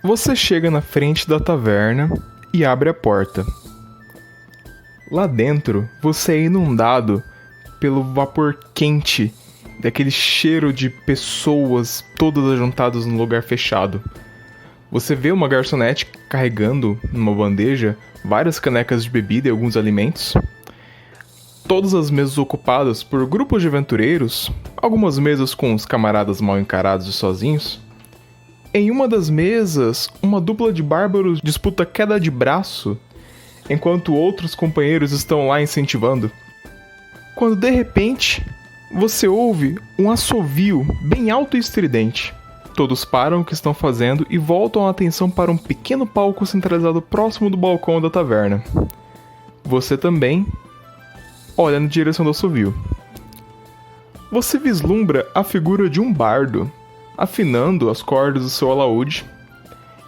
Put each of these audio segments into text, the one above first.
Você chega na frente da taverna e abre a porta. Lá dentro, você é inundado pelo vapor quente, daquele cheiro de pessoas todas ajuntadas num lugar fechado. Você vê uma garçonete carregando numa bandeja várias canecas de bebida e alguns alimentos. Todas as mesas ocupadas por grupos de aventureiros, algumas mesas com os camaradas mal encarados e sozinhos. Em uma das mesas, uma dupla de bárbaros disputa queda de braço, enquanto outros companheiros estão lá incentivando. Quando de repente, você ouve um assovio bem alto e estridente. Todos param o que estão fazendo e voltam a atenção para um pequeno palco centralizado próximo do balcão da taverna. Você também olha na direção do assovio. Você vislumbra a figura de um bardo, afinando as cordas do seu alaúde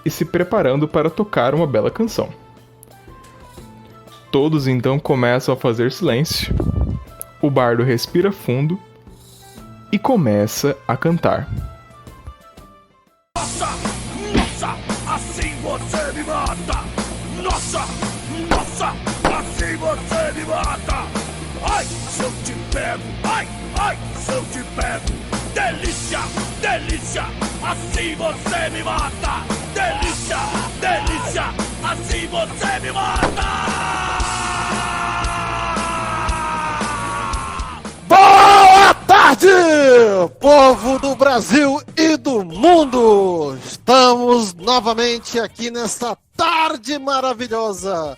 e se preparando para tocar uma bela canção. Todos então começam a fazer silêncio. O bardo respira fundo e começa a cantar. Nossa, nossa, assim você me mata. Nossa, nossa, assim você me mata. Ai, se eu te pego, ai, se eu te pego. Delícia, delícia, assim você me mata. Delícia, delícia, assim você me mata. Boa tarde, povo do Brasil e do mundo! Estamos novamente aqui nessa tarde maravilhosa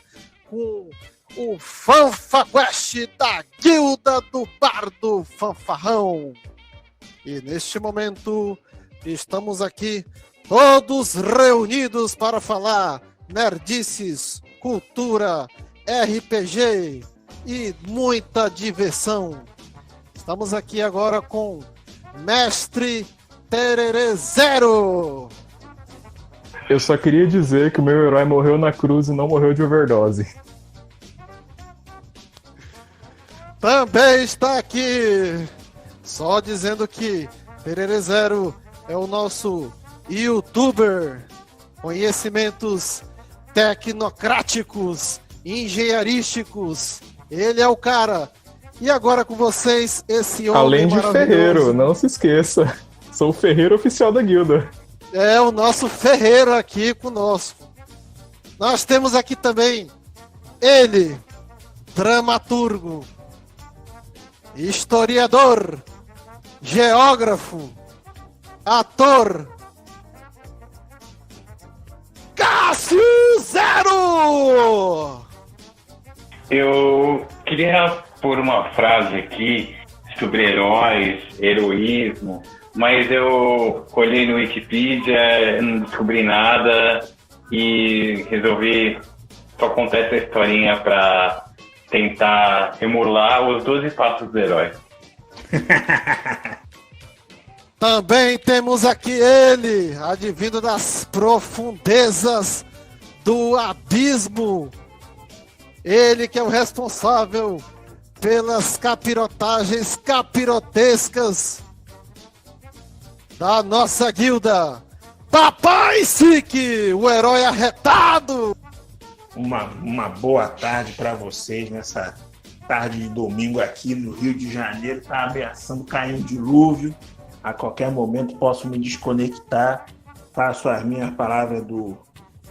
com o FanfaQuest da Guilda do Bardo Fanfarrão. E neste momento estamos aqui todos reunidos para falar nerdices, cultura, RPG e muita diversão. Estamos aqui agora com Mestre Tererê Zero. Eu só queria dizer que o meu herói morreu na cruz e não morreu de overdose. Também está aqui, só dizendo que Tererê Zero é o nosso youtuber, conhecimentos tecnocráticos, engenharísticos, ele é o cara. E agora com vocês, esse homem além de maravilhoso. ferreiro, não se esqueça, sou o ferreiro oficial da guilda. É o nosso ferreiro aqui conosco. Nós temos aqui também ele, dramaturgo, historiador, geógrafo, ator, Cássio Zero! Eu queria pôr uma frase aqui sobre heróis, heroísmo, mas eu olhei no Wikipedia, não descobri nada e resolvi só contar essa historinha para tentar emular os 12 passos do herói. Também temos aqui ele, advindo das profundezas do abismo. Ele que é o responsável pelas capirotagens capirotescas da nossa guilda. Papai Sique, o herói arretado. Uma boa tarde para vocês nessa tarde de domingo aqui no Rio de Janeiro. Está ameaçando cair um dilúvio. A qualquer momento posso me desconectar. Faço as minhas palavras do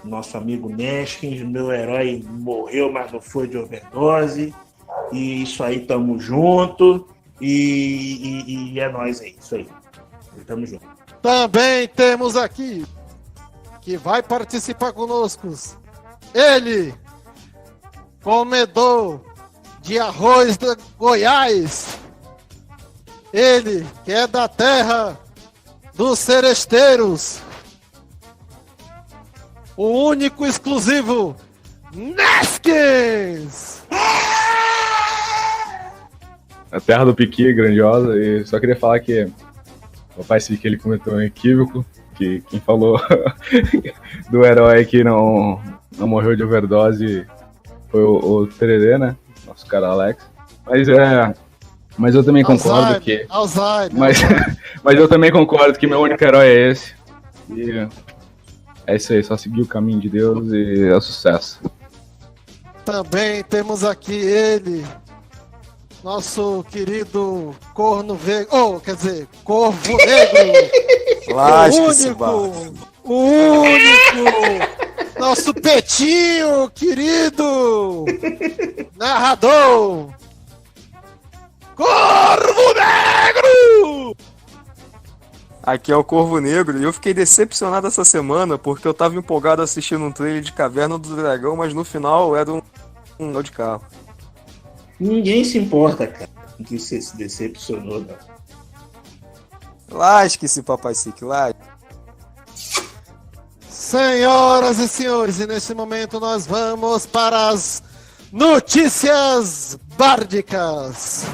nosso amigo Neskins. Meu herói morreu, mas não foi de overdose. E isso aí, tamo junto. E é nóis aí, isso aí. Tamo junto. Também temos aqui, que vai participar conosco, ele, comedor de arroz de Goiás. Ele, que é da terra dos seresteiros. O único exclusivo, Neskins! A terra do Piqui é grandiosa e só queria falar que o Papai Sique, ele cometeu um equívoco, que quem falou do herói que não morreu de overdose foi o Tererê, né? Nosso cara Alex. Mas eu também concordo que... Alzheimer. Mas eu também concordo que meu único herói é esse. E É isso aí, só seguir o caminho de Deus e é sucesso. Também temos aqui ele, nosso querido corno verde, corvo negro. Lasque-se, Bardo. O único, nosso Petinho, querido narrador, Corvo Negro! Aqui é o Corvo Negro e eu fiquei decepcionado essa semana porque eu tava empolgado assistindo um trailer de Caverna do Dragão, mas no final era um de carro. Ninguém se importa, cara, com que você se decepcionou, não. Lasque-se, Papai Sick, lasque. Senhoras e senhores, e neste momento nós vamos para as notícias bárdicas.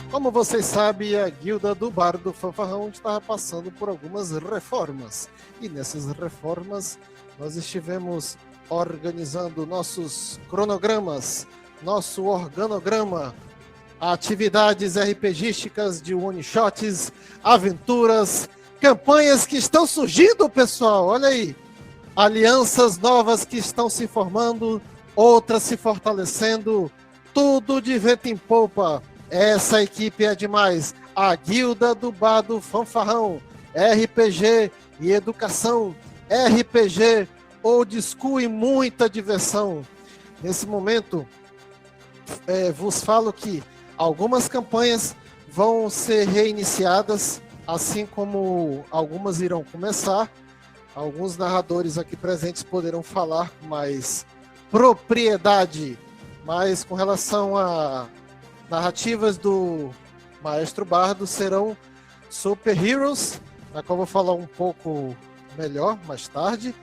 Como vocês sabem, a Guilda do Bardo Fanfarrão estava passando por algumas reformas. E nessas reformas nós estivemos organizando nossos cronogramas, nosso organograma, atividades RPGísticas de one-shots, aventuras, campanhas que estão surgindo, pessoal, olha aí. Alianças novas que estão se formando, outras se fortalecendo, tudo de vento em popa. Essa equipe é demais. A Guilda do Bardo Fanfarrão, RPG e educação, RPG, old school e muita diversão. Nesse momento, vos falo que algumas campanhas vão ser reiniciadas, assim como algumas irão começar. Alguns narradores aqui presentes poderão falar com mais propriedade, mas com relação a narrativas do Maestro Bardo serão Super Heroes, na qual eu vou falar um pouco melhor mais tarde,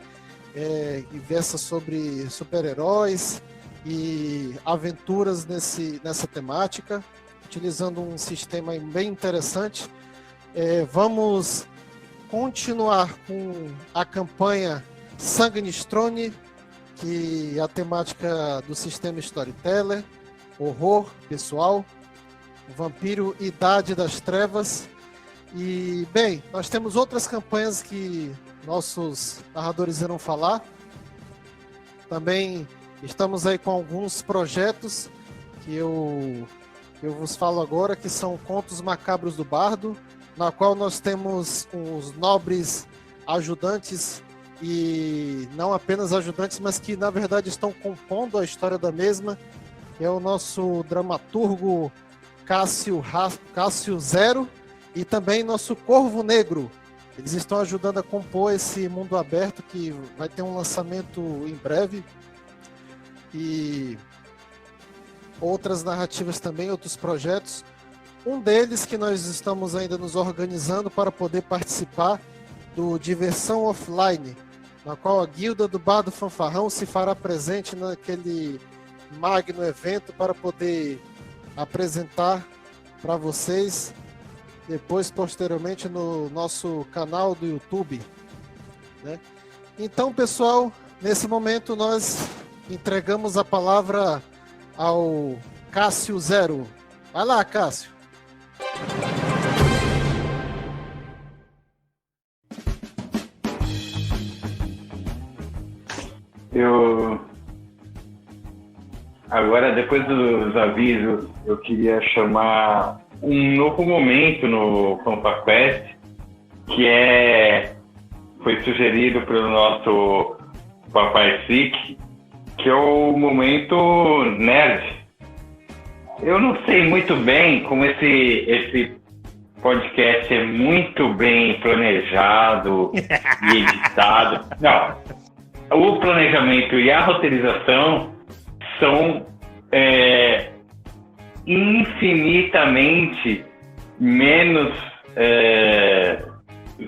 e versa sobre super-heróis e aventuras nessa temática, utilizando um sistema bem interessante. Vamos continuar com a campanha Sanguinistrone, que é a temática do sistema Storyteller, horror pessoal, vampiro Idade das Trevas. E, bem, nós temos outras campanhas que nossos narradores irão falar. Também estamos aí com alguns projetos que eu vos falo agora, que são Contos Macabros do Bardo, na qual nós temos os nobres ajudantes, e não apenas ajudantes, mas que na verdade estão compondo a história da mesma. É o nosso dramaturgo Cássio Zero e também nosso Corvo Negro. Eles estão ajudando a compor esse mundo aberto que vai ter um lançamento em breve. E outras narrativas também, outros projetos. Um deles que nós estamos ainda nos organizando para poder participar do Diversão Offline, na qual a Guilda do Bardo Fanfarrão se fará presente naquele magno evento para poder apresentar para vocês depois, posteriormente, no nosso canal do YouTube, né? Então, pessoal, nesse momento nós entregamos a palavra ao Cássio Zero. Vai lá, Cássio. Agora, depois dos avisos, eu queria chamar um novo momento no FanfaQuest, que foi sugerido pelo nosso Papai Sick, que é o momento nerd. Eu não sei muito bem como esse podcast é muito bem planejado e editado. Não, o planejamento e a roteirização são infinitamente menos,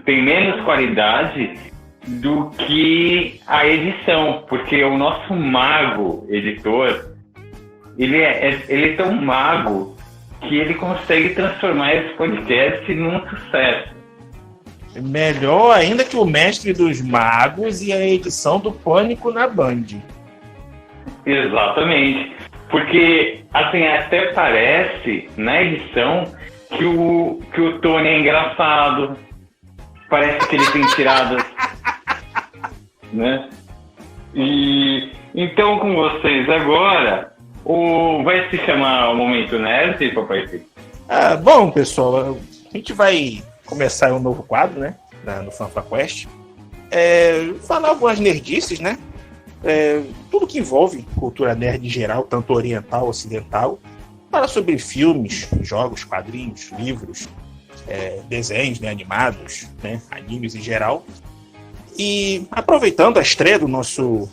tem menos qualidade do que a edição, porque o nosso mago editor, ele é tão mago que ele consegue transformar esse podcast num sucesso. Melhor ainda que o Mestre dos Magos e a edição do Pânico na Band. Exatamente. Porque, assim, até parece, na edição, que o Tony é engraçado. Parece que ele tem tiradas né? E então com vocês agora, vai se chamar o Momento Nerd, Papai Pi? Bom, pessoal, a gente vai começar um novo quadro, né? No FanfaQuest. Falar algumas nerdices, né? Tudo que envolve cultura nerd em geral, tanto oriental, ocidental. Falar sobre filmes, jogos, quadrinhos, livros, desenhos, né, animados, né, animes em geral. E aproveitando a estreia do nosso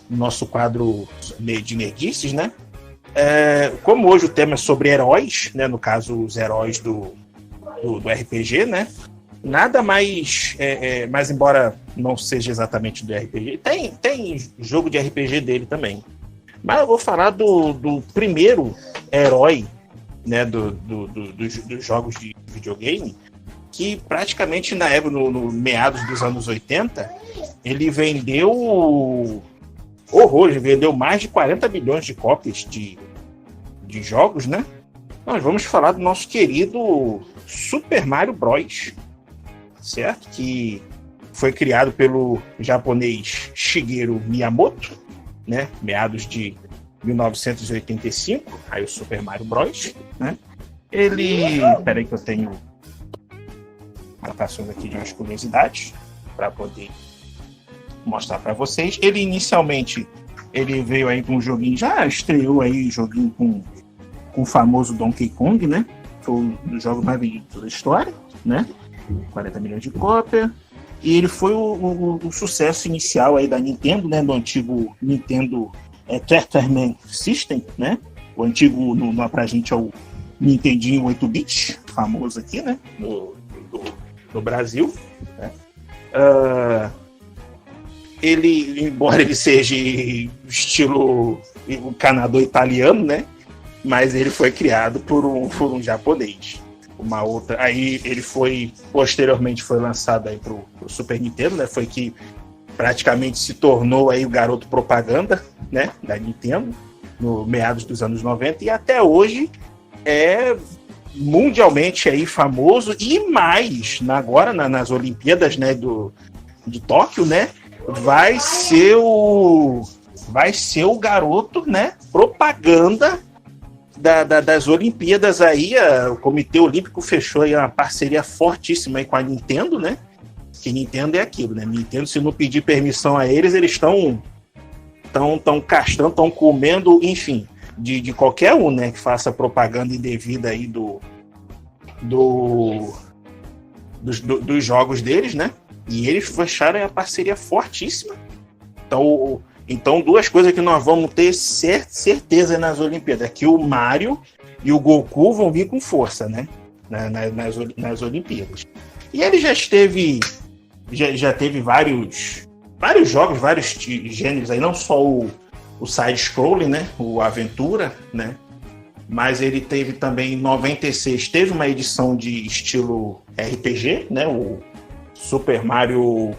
quadro de nerdices, né? Como hoje o tema é sobre heróis, né? No caso, os heróis do RPG, né? Nada mais, mas embora não seja exatamente do RPG, tem jogo de RPG dele também. Mas eu vou falar do primeiro herói, né? Dos jogos de videogame, que praticamente na época, no meados dos anos 80, ele vendeu horrores, vendeu mais de 40 milhões de cópias de jogos, né? Nós vamos falar do nosso querido Super Mario Bros, certo? Que foi criado pelo japonês Shigeru Miyamoto, né? Meados de 1985, aí o Super Mario Bros, né? Peraí que eu tenho anotações aqui de umas curiosidades para poder mostrar para vocês. Ele inicialmente veio aí com um joguinho, já estreou aí joguinho com o famoso Donkey Kong, né? Foi um dos jogos mais vendidos da história, né? 40 milhões de cópias. E ele foi o sucesso inicial aí da Nintendo, né? Do antigo Nintendo Entertainment System, né? O antigo, pra gente, é o Nintendinho 8-bit, famoso aqui, né? No Brasil, né? Ele, embora ele seja estilo encanador italiano, né? Mas ele foi criado por um japonês. Uma outra, aí ele posteriormente foi lançado aí pro Super Nintendo, né? Foi que praticamente se tornou aí o garoto propaganda, né? Da Nintendo, no meados dos anos 90, e até hoje é mundialmente aí famoso, e mais, agora nas Olimpíadas, né, de Tóquio, né, vai ser o garoto, né, propaganda das Olimpíadas aí. O Comitê Olímpico fechou aí uma parceria fortíssima aí com a Nintendo, né, que Nintendo é aquilo, né, Nintendo, se não pedir permissão a eles estão castrando, estão comendo, enfim, de qualquer um, né, que faça propaganda indevida aí dos jogos deles, né? E eles fecharam a parceria fortíssima. Então, duas coisas que nós vamos ter certeza nas Olimpíadas, que o Mario e o Goku vão vir com força, né? Nas Olimpíadas. E ele já teve vários jogos, vários gêneros aí, não só o side-scrolling, né? O Aventura, né? Mas ele teve também, em 96, teve uma edição de estilo RPG, né? O Super Mario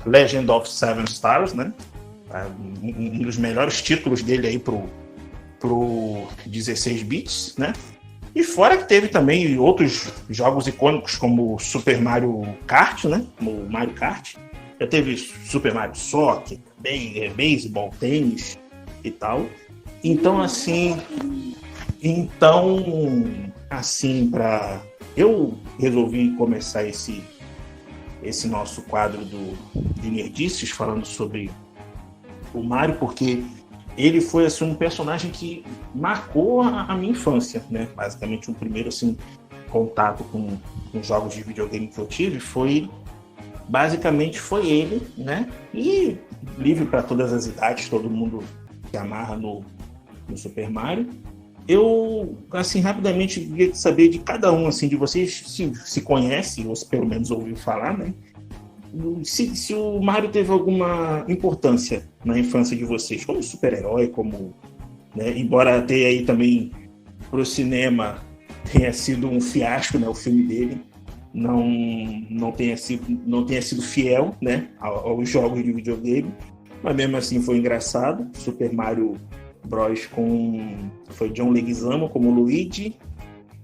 Legend of Seven Stars, né? Um dos melhores títulos dele aí pro 16 bits, né? E fora que teve também outros jogos icônicos como Super Mario Kart, né? O Mario Kart. Já teve Super Mario Soccer, beisebol, tênis e tal. Então, eu resolvi começar esse nosso quadro de nerdices falando sobre o Mario, porque ele foi assim, um personagem que marcou a minha infância, né? Basicamente, o primeiro assim, contato com jogos de videogame que eu tive foi ele, né? E livre para todas as idades, todo mundo se amarra no Super Mario. Eu, assim, rapidamente queria saber de cada um, assim, de vocês, se conhece, ou se pelo menos ouviu falar, né? Se o Mario teve alguma importância na infância de vocês, como super-herói, como, né? Embora tenha aí também pro cinema tenha sido um fiasco, né? O filme dele não tenha sido fiel, né? Aos jogos de videogame, mas mesmo assim foi engraçado. Super Mario Bros. Foi John Leguizamo como Luigi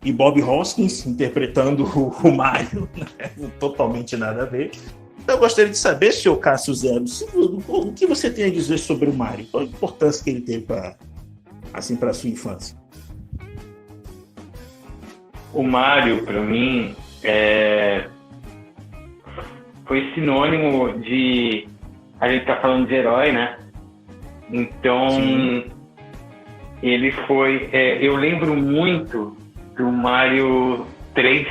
e Bob Hoskins interpretando o Mario, né? Totalmente nada a ver. Eu gostaria de saber, senhor Cássio Zero, o que você tem a dizer sobre o Mario? Qual a importância que ele teve para a sua infância? O Mario, para mim, foi sinônimo de... A gente tá falando de herói, né? Então, sim, ele foi... eu lembro muito do Mario 3.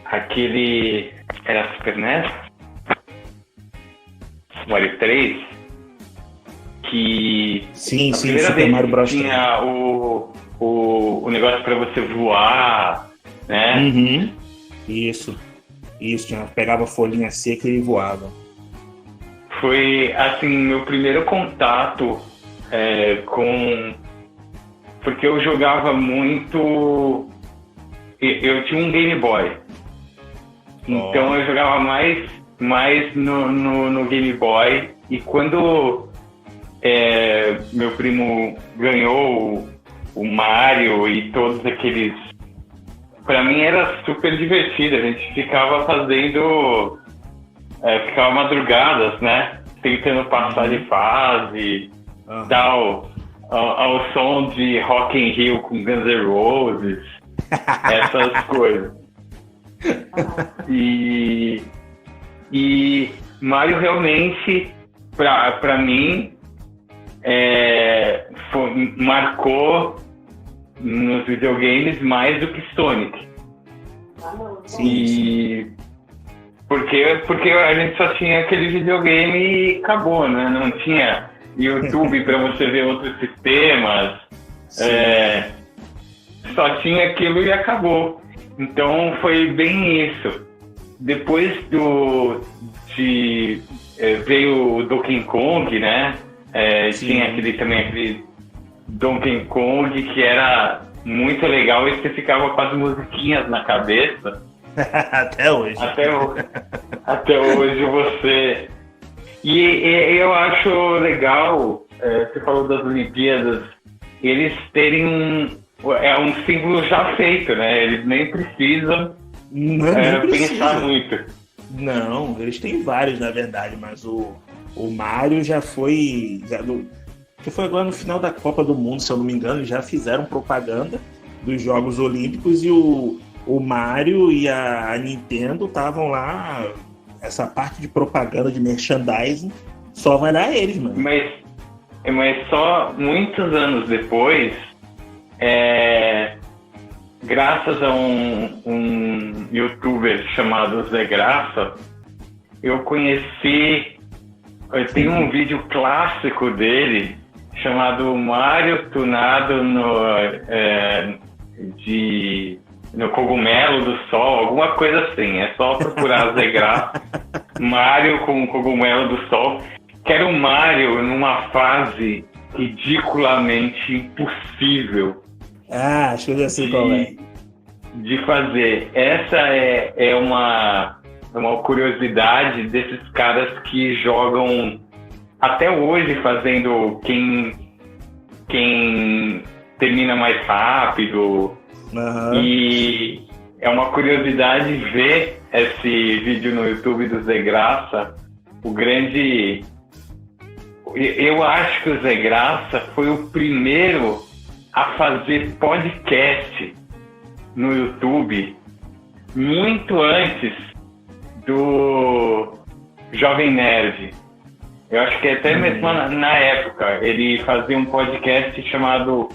Aquele... Era Super NES? Mario 3. Que... Sim, Super Mario Bros. Tinha o negócio para você voar, né? Uhum. Isso, pegava folhinha seca e voava. Foi, assim, meu primeiro contato com... Porque eu jogava muito... Eu tinha um Game Boy. Então eu jogava mais no Game Boy. E quando meu primo ganhou o Mario e todos aqueles... Pra mim era super divertido. A gente ficava fazendo... ficava madrugadas, né? Tentando passar de fase, tal, ao som de Rock in Rio com Guns N' Roses, essas coisas. E Mario realmente, pra mim, marcou nos videogames mais do que Sonic. Sim. Porque a gente só tinha aquele videogame e acabou, né? Não tinha YouTube para você ver outros sistemas. Só tinha aquilo e acabou. Então foi bem isso. Depois veio o Donkey Kong, né? Tinha aquele Donkey Kong que era muito legal e você ficava com as musiquinhas na cabeça. Até hoje. Até hoje você... E eu acho legal, você falou das Olimpíadas, eles terem um símbolo já feito, né? Eles nem precisam pensar muito. Não, eles têm vários, na verdade, mas o Mario já foi... que foi agora no final da Copa do Mundo, se eu não me engano, já fizeram propaganda dos Jogos Olímpicos e o Mario e a Nintendo estavam lá, essa parte de propaganda, de merchandising, só vai dar a eles, mano. Mas só muitos anos depois, graças a um youtuber chamado Zé Graça, eu tenho um vídeo clássico dele chamado Mario tunado no cogumelo do sol, alguma coisa assim. É só procurar Zé Graça, Mario com o cogumelo do sol. Que era o Mario numa fase ridiculamente impossível. Acho que eu já sei qual é. De fazer. Essa é uma curiosidade desses caras que jogam até hoje, fazendo quem termina mais rápido. Uhum. E é uma curiosidade ver esse vídeo no YouTube do Zé Graça. Eu acho que o Zé Graça foi o primeiro a fazer podcast no YouTube muito antes do Jovem Nerd. Eu acho que até mesmo na época ele fazia um podcast chamado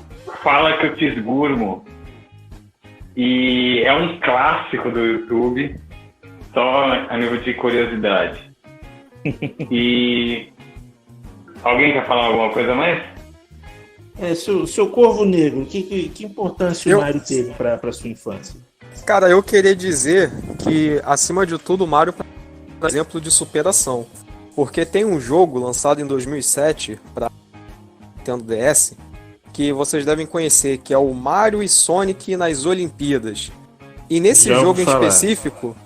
Fala Que Eu Te Esgurmo. E é um clássico do YouTube, só a nível de curiosidade. E alguém quer falar alguma coisa mais? Seu Corvo Negro, que importância o Mario teve para sua infância? Cara, eu queria dizer que, acima de tudo, o Mario é um exemplo de superação. Porque tem um jogo lançado em 2007 para Nintendo DS que vocês devem conhecer, que é o Mario e Sonic nas Olimpíadas. E nesse jogo em específico,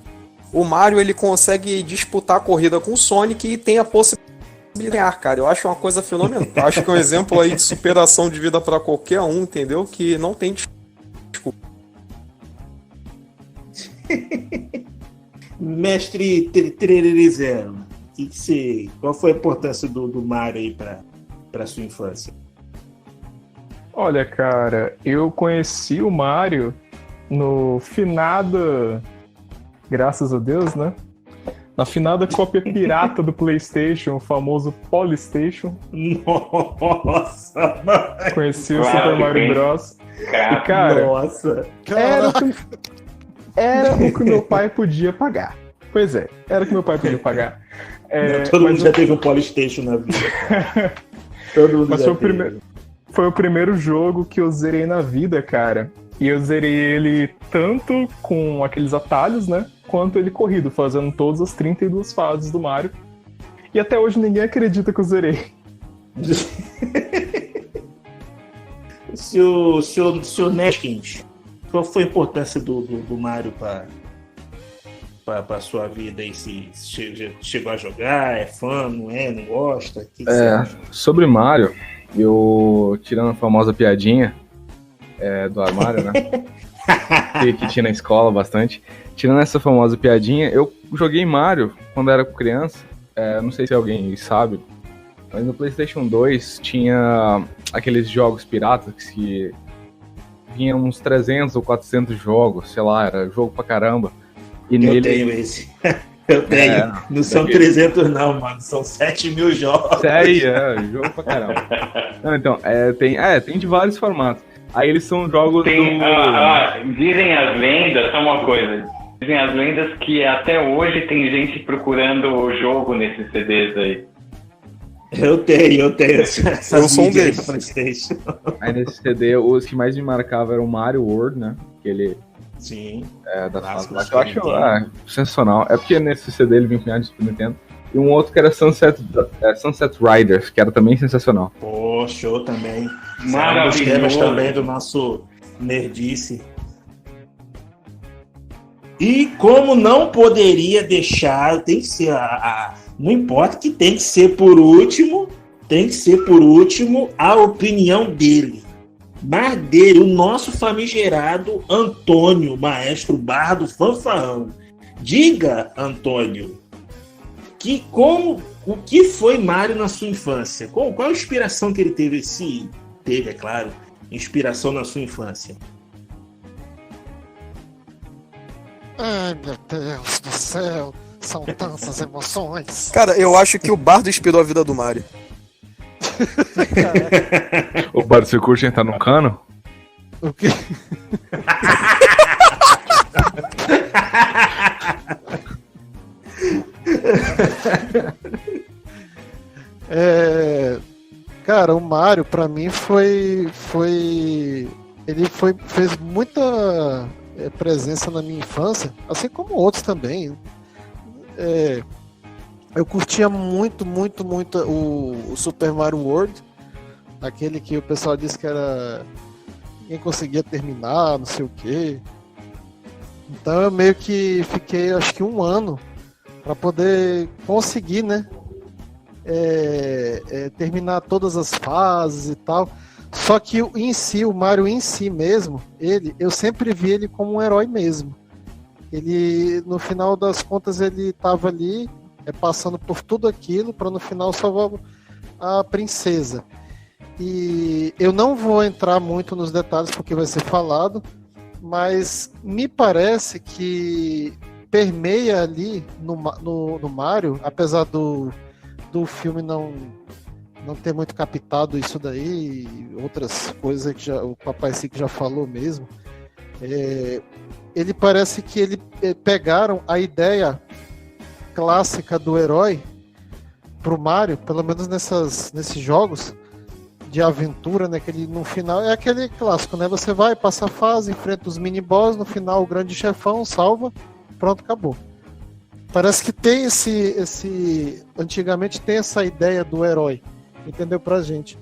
o Mario ele consegue disputar a corrida com o Sonic e tem a possibilidade de ganhar, cara. Eu acho uma coisa fenomenal. Eu acho que é um exemplo aí de superação de vida para qualquer um, entendeu? Que não tem desculpa. Mestre Trererizero, qual foi a importância do Mario aí para sua infância? Olha, cara, eu conheci o Mario no finado, graças a Deus, né? Na finada cópia pirata do PlayStation, o famoso Polystation. Nossa, mano. Conheci o Claro, Super Mario hein? Bros. E, cara, Nossa. era o que meu pai podia pagar. Pois é, era o que meu pai podia pagar. Todo mas mundo já teve um Polystation na vida. Todo mundo Mas já foi o primeiro jogo que eu zerei na vida, cara. E eu zerei ele tanto com aqueles atalhos, né? Quanto ele corrido, fazendo todas as 32 fases do Mario. E até hoje ninguém acredita que eu zerei. Seu Neskins, qual foi a importância do Mario para sua vida aí? Se chegou a jogar, é fã, não é, não gosta? Que você acha? Sobre Mario, eu, tirando a famosa piadinha do armário, né? que tinha na escola bastante. Tirando essa famosa piadinha, eu joguei Mario quando era criança. Não sei se alguém sabe, mas no PlayStation 2 tinha aqueles jogos piratas que vinham uns 300 ou 400 jogos, sei lá, era jogo pra caramba. E Eu nele... tenho esse. Eu tenho. Não são 300 não, mano. São 7.000 jogos. Sério, jogo pra caramba. Não, então, tem de vários formatos. Aí eles são jogos dizem as lendas, só uma coisa. Dizem as lendas que até hoje tem gente procurando o jogo nesses CDs aí. Eu tenho essa Eu sou um mídia aí deles. do PlayStation. Aí nesse CD, os que mais me marcavam eram o Mario World, né? Que ele Sim. da Clássico fase. do Eu acho Super Nintendo. sensacional. É porque nesse CD ele vinha com de Super Nintendo. E um outro que era Sunset Riders, que era também sensacional. Pô, show também. Maravilhoso. Um dos temas também do nosso Nerdice. E como não poderia deixar, tem que ser não importa que tem que ser por último a opinião dele. Mas dele, o nosso famigerado Antônio, maestro Bardo Fanfarrão. Diga, Antônio, o que foi Mario na sua infância? Qual a inspiração que ele teve? Se teve, é claro, inspiração na sua infância. Ai, meu Deus do céu. São tantas emoções. Cara, eu acho que o Bardo inspirou a vida do Mario. O Bardo, você curte entrar num cano? O quê? Cara, o Mario pra mim fez muita presença na minha infância, assim como outros também. Eu curtia muito o Super Mario World, aquele que o pessoal disse que era ninguém conseguia terminar, não sei o quê. Então eu meio que fiquei, acho que 1 ano para poder conseguir, né, terminar todas as fases e tal. Só que o Mario em si mesmo, eu sempre vi ele como um herói mesmo. Ele, no final das contas, ele estava ali passando por tudo aquilo para no final salvar a princesa. E eu não vou entrar muito nos detalhes porque vai ser falado, mas me parece que permeia ali no Mario, apesar do filme não ter muito captado isso daí e outras coisas que o Papai Sick já falou mesmo. Ele parece que pegaram a ideia clássica do herói pro Mario, pelo menos nesses jogos de aventura, né? Que ele, no final é aquele clássico, né? Você vai, passa a fase, enfrenta os mini-boss, no final o grande chefão salva, pronto, acabou. Parece que tem antigamente tem essa ideia do herói, entendeu, pra gente.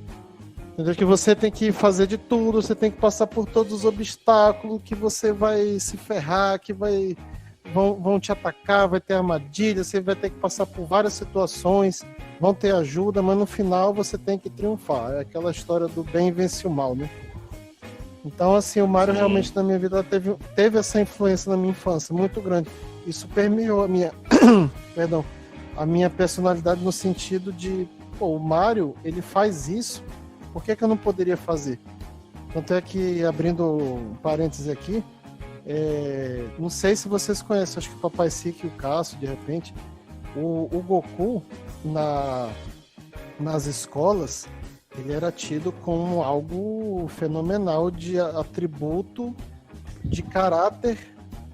Entendeu? Que você tem que fazer de tudo, você tem que passar por todos os obstáculos, que você vai se ferrar, que vão te atacar, vai ter armadilha, você vai ter que passar por várias situações, vão ter ajuda, mas no final você tem que triunfar. É aquela história do bem vence o mal, né? Então, assim, o Mario realmente na minha vida teve essa influência na minha infância, muito grande. isso permeou a minha, perdão, a minha personalidade no sentido de, pô, o Mario, ele faz isso, por que eu não poderia fazer? Tanto é que, abrindo um parênteses aqui, não sei se vocês conhecem, acho que o Papai Sick e o Cássio, de repente, o Goku, nas escolas, ele era tido como algo fenomenal de atributo de caráter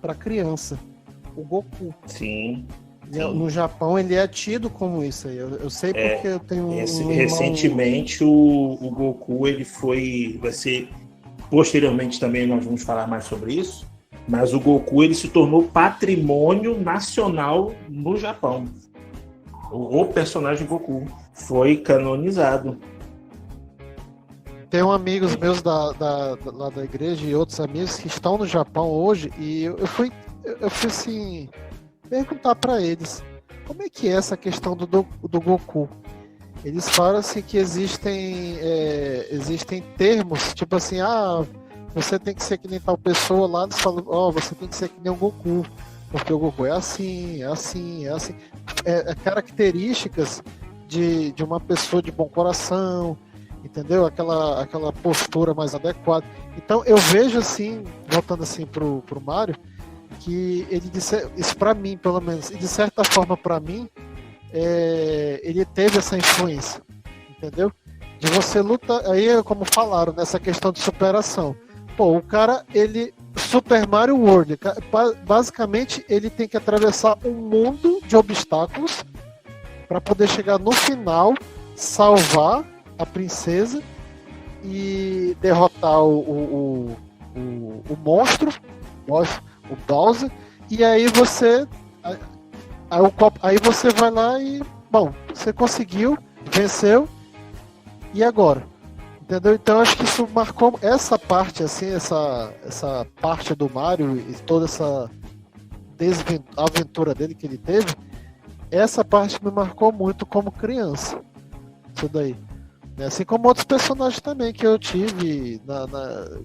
para criança. O Goku. Sim. No Japão ele é tido como isso aí. Eu sei porque eu tenho um irmão... Recentemente o Goku vai ser posteriormente também nós vamos falar mais sobre isso, mas o Goku ele se tornou patrimônio nacional no Japão. O personagem Goku foi canonizado. Tenho amigos meus lá da igreja e outros amigos que estão no Japão hoje e eu fui assim perguntar para eles como é que é essa questão do Goku. Eles falam assim que existem termos, tipo assim, você tem que ser que nem tal pessoa lá, eles falam, você tem que ser que nem o Goku, porque o Goku é assim. Características de uma pessoa de bom coração, entendeu? Aquela postura mais adequada. Então eu vejo assim, voltando assim pro Mario, que ele disse isso para mim, pelo menos, e de certa forma para mim, ele teve essa influência, entendeu? De você lutar, aí como falaram, nessa questão de superação. Pô, o cara, Super Mario World, basicamente ele tem que atravessar um mundo de obstáculos para poder chegar no final, salvar a princesa e derrotar o monstro, o Bowser, e aí você vai lá e, bom, você conseguiu, venceu, e agora? Entendeu? Então acho que isso marcou essa parte, assim, essa parte do Mario e toda essa aventura dele que ele teve, essa parte me marcou muito como criança. Isso daí. Assim como outros personagens também que eu tive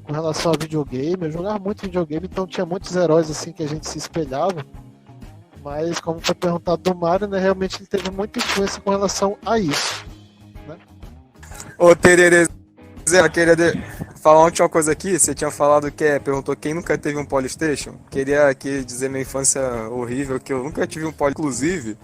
com relação a videogame. Eu jogava muito videogame, então tinha muitos heróis assim que a gente se espelhava. Mas como foi perguntado do Mario, né, realmente ele teve muita influência com relação a isso. Né? Ô, Tererê, eu queria falar uma última coisa aqui. Você tinha falado perguntou quem nunca teve um Polystation. Queria aqui dizer minha infância horrível, que eu nunca tive um Poly. Inclusive,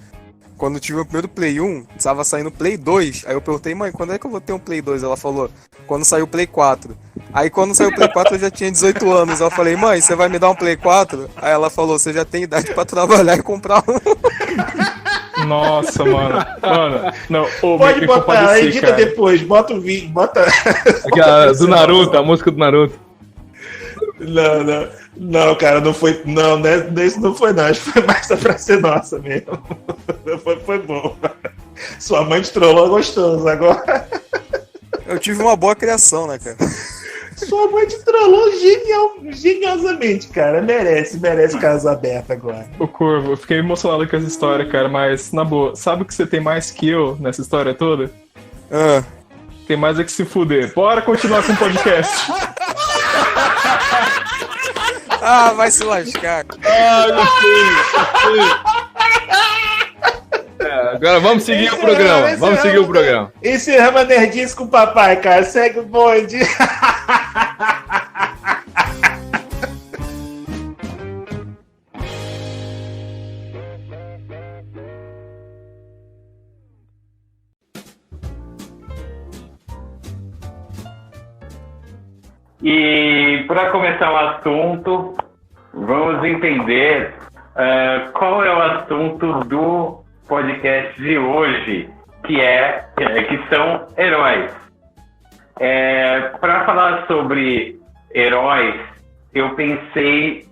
quando eu tive o primeiro Play 1, estava saindo o Play 2. Aí eu perguntei, mãe, quando é que eu vou ter um Play 2? Ela falou, quando saiu o Play 4. Aí quando saiu o Play 4 eu já tinha 18 anos. Eu falei, mãe, você vai me dar um Play 4? Aí ela falou, você já tem idade pra trabalhar e comprar um. Nossa, mano. Não, pode botar, edita cara. Depois, bota o vídeo, bota... do Naruto, a música do Naruto. Não, cara, não foi. Não, desse não foi não. Acho que foi mais pra ser nossa mesmo. Foi bom. Sua mãe te trollou gostoso agora. Eu tive uma boa criação, né, cara? Sua mãe te trollou geniosamente, cara. Merece casa aberta agora. Ô, Corvo, eu fiquei emocionado com essa história, cara, mas, na boa, sabe o que você tem mais que eu nessa história toda? Tem mais é que se fuder. Bora continuar com o podcast. Vai se lascar. Gostei. Agora vamos seguir o programa. Encerramos a nerdice com o papai, cara. Segue o bonde. E para começar o assunto, vamos entender qual é o assunto do podcast de hoje, que são heróis. Para falar sobre heróis, eu pensei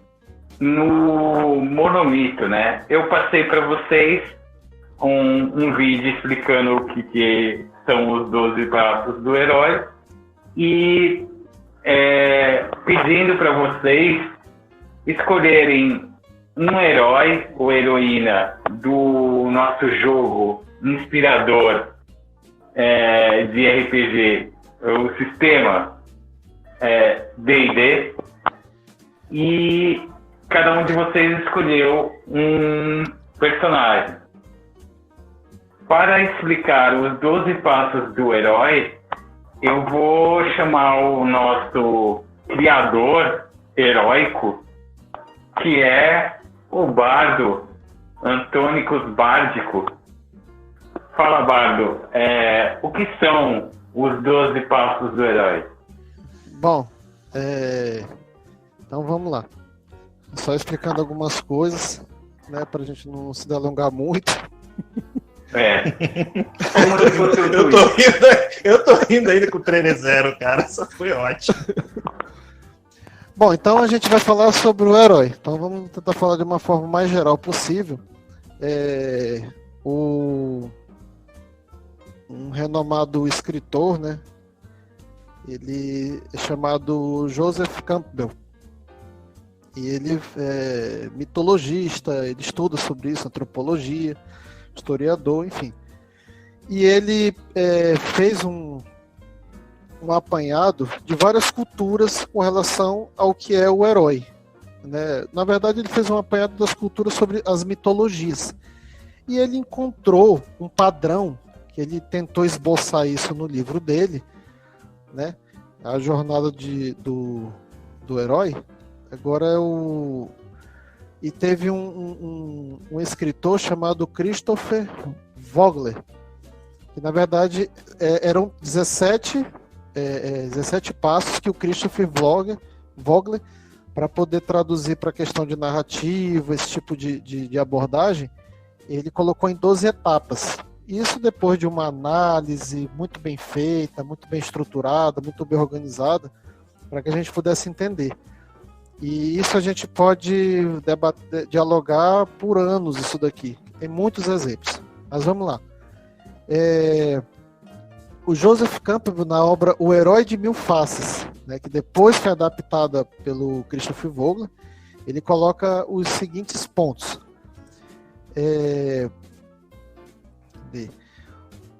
no Monomito, né? Eu passei para vocês um vídeo explicando o que são os 12 passos do herói e pedindo para vocês escolherem um herói ou heroína do nosso jogo inspirador de RPG, o sistema D&D, e cada um de vocês escolheu um personagem. Para explicar os 12 passos do herói, eu vou chamar o nosso criador heróico, que é o bardo Antônicos Bárdico. Fala, bardo, o que são os 12 passos do herói? Bom, então vamos lá. Só explicando algumas coisas, né, pra gente não se delongar muito. Como se fosse o Eu tô rindo ainda com o 3-0, cara. Isso foi ótimo. Bom, então a gente vai falar sobre o herói. Então vamos tentar falar de uma forma mais geral possível. Um renomado escritor, né? Ele é chamado Joseph Campbell. E ele é mitologista, ele estuda sobre isso, antropologia, historiador, enfim. E ele fez um apanhado de várias culturas com relação ao que é o herói, né? Na verdade, ele fez um apanhado das culturas sobre as mitologias. E ele encontrou um padrão, que ele tentou esboçar isso no livro dele, né? A jornada do herói. Agora E teve um escritor chamado Christopher Vogler, que na verdade eram 17 passos que o Christopher Vogler, para poder traduzir para a questão de narrativa, esse tipo de abordagem, ele colocou em 12 etapas. Isso depois de uma análise muito bem feita, muito bem estruturada, muito bem organizada, para que a gente pudesse entender. E isso a gente pode dialogar por anos, isso daqui. Tem muitos exemplos. Mas vamos lá. O Joseph Campbell, na obra O Herói de Mil Faces, né, que depois foi adaptada pelo Christopher Vogler, ele coloca os seguintes pontos.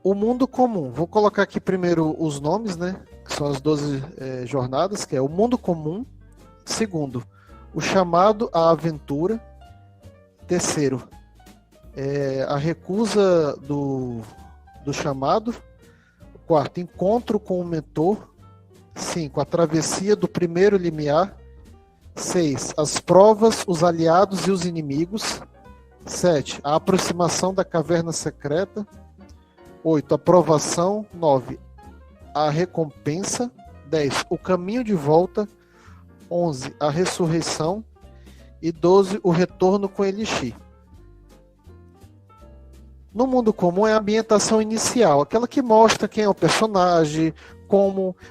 O mundo comum. Vou colocar aqui primeiro os nomes, né, que são as 12 jornadas, que é o mundo comum. Segundo, o chamado à aventura. Terceiro, a recusa do chamado. Quarto, encontro com o mentor. 5, a travessia do primeiro limiar. 6, as provas, os aliados e os inimigos. 7, a aproximação da caverna secreta. 8, a provação. 9, a recompensa. 10, o caminho de volta. 11, a ressurreição. E 12, o retorno com Elixir. No mundo comum é a ambientação inicial, aquela que mostra quem é o personagem,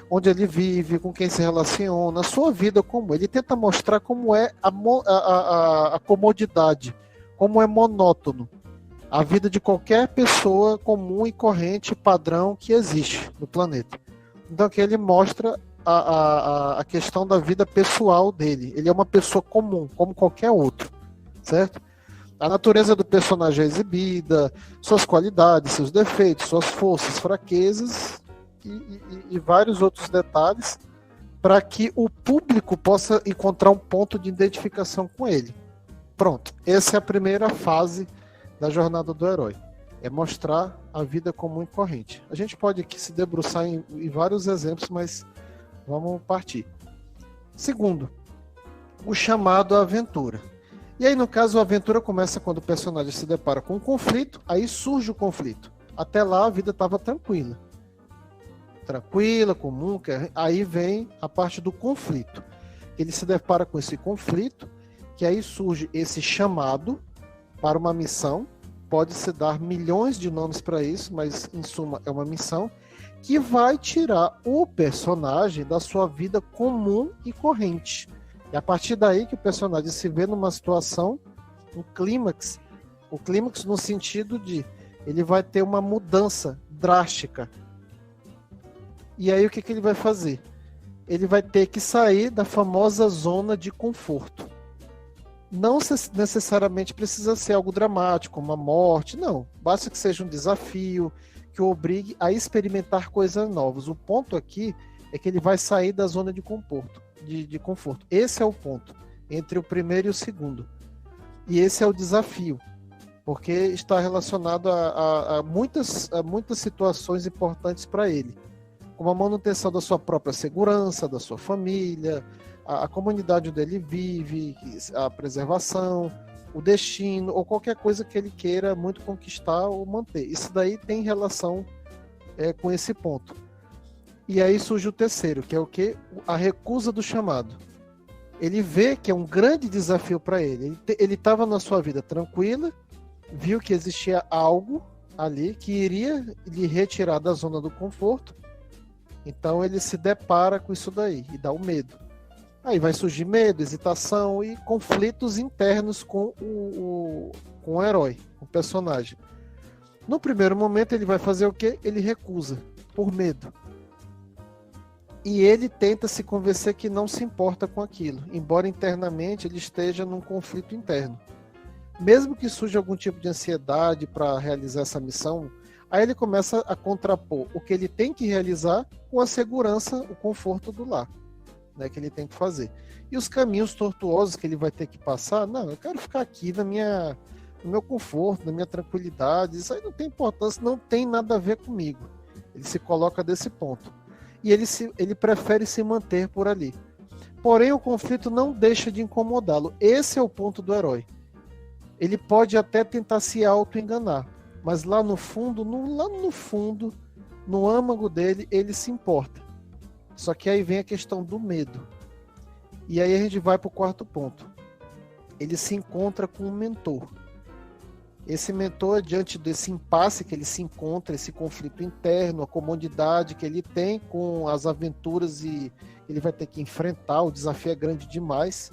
onde ele vive, com quem se relaciona, a sua vida comum. Ele tenta mostrar como é a comodidade, como é monótono a vida de qualquer pessoa comum e corrente, padrão que existe no planeta. Então aqui ele mostra a questão da vida pessoal dele. Ele é uma pessoa comum, como qualquer outro, certo? A natureza do personagem é exibida, suas qualidades, seus defeitos, suas forças, fraquezas e vários outros detalhes para que o público possa encontrar um ponto de identificação com ele. Pronto, essa é a primeira fase da jornada do herói. É mostrar a vida comum e corrente. A gente pode aqui se debruçar em vários exemplos, mas vamos partir. Segundo, o chamado à aventura. E aí, no caso, a aventura começa quando o personagem se depara com um conflito, aí surge o conflito. Até lá, a vida estava tranquila. Tranquila, comum, aí vem a parte do conflito. Ele se depara com esse conflito, que aí surge esse chamado para uma missão. Pode-se dar milhões de nomes para isso, mas, em suma, é uma missão que vai tirar o personagem da sua vida comum e corrente. E a partir daí que o personagem se vê numa situação, um clímax, o clímax no sentido de ele vai ter uma mudança drástica. E aí o que ele vai fazer? Ele vai ter que sair da famosa zona de conforto. Não necessariamente precisa ser algo dramático, uma morte, não. Basta que seja um desafio, que o obrigue a experimentar coisas novas. O ponto aqui é que ele vai sair da zona de conforto. De conforto. Esse é o ponto. entre o primeiro e o segundo. E esse é o desafio, porque está relacionado a muitas situações importantes para ele, como a manutenção da sua própria segurança, da sua família, a comunidade onde ele vive, a preservação, o destino, ou qualquer coisa que ele queira muito conquistar ou manter. Isso daí tem relação com esse ponto. E aí surge o terceiro, que é o quê? A recusa do chamado. Ele vê que é um grande desafio para ele. Ele estava na sua vida tranquila, viu que existia algo ali que iria lhe retirar da zona do conforto. Então ele se depara com isso daí e dá o medo. Aí vai surgir medo, hesitação e conflitos internos com o herói, com o personagem. No primeiro momento ele vai fazer o quê? Ele recusa, por medo. E ele tenta se convencer que não se importa com aquilo, embora internamente ele esteja num conflito interno. Mesmo que surja algum tipo de ansiedade para realizar essa missão, aí ele começa a contrapor o que ele tem que realizar com a segurança, o conforto do lar, né, que ele tem que fazer. E os caminhos tortuosos que ele vai ter que passar, não, eu quero ficar aqui no meu conforto, na minha tranquilidade, isso aí não tem importância, não tem nada a ver comigo. Ele se coloca desse ponto. E ele prefere se manter por ali. Porém, o conflito não deixa de incomodá-lo. Esse é o ponto do herói. Ele pode até tentar se auto-enganar, mas lá no fundo, no âmago dele, ele se importa. Só que aí vem a questão do medo. E aí a gente vai para o quarto ponto. Ele se encontra com um mentor. Esse mentor, diante desse impasse que ele se encontra, esse conflito interno, a comodidade que ele tem com as aventuras e ele vai ter que enfrentar, o desafio é grande demais.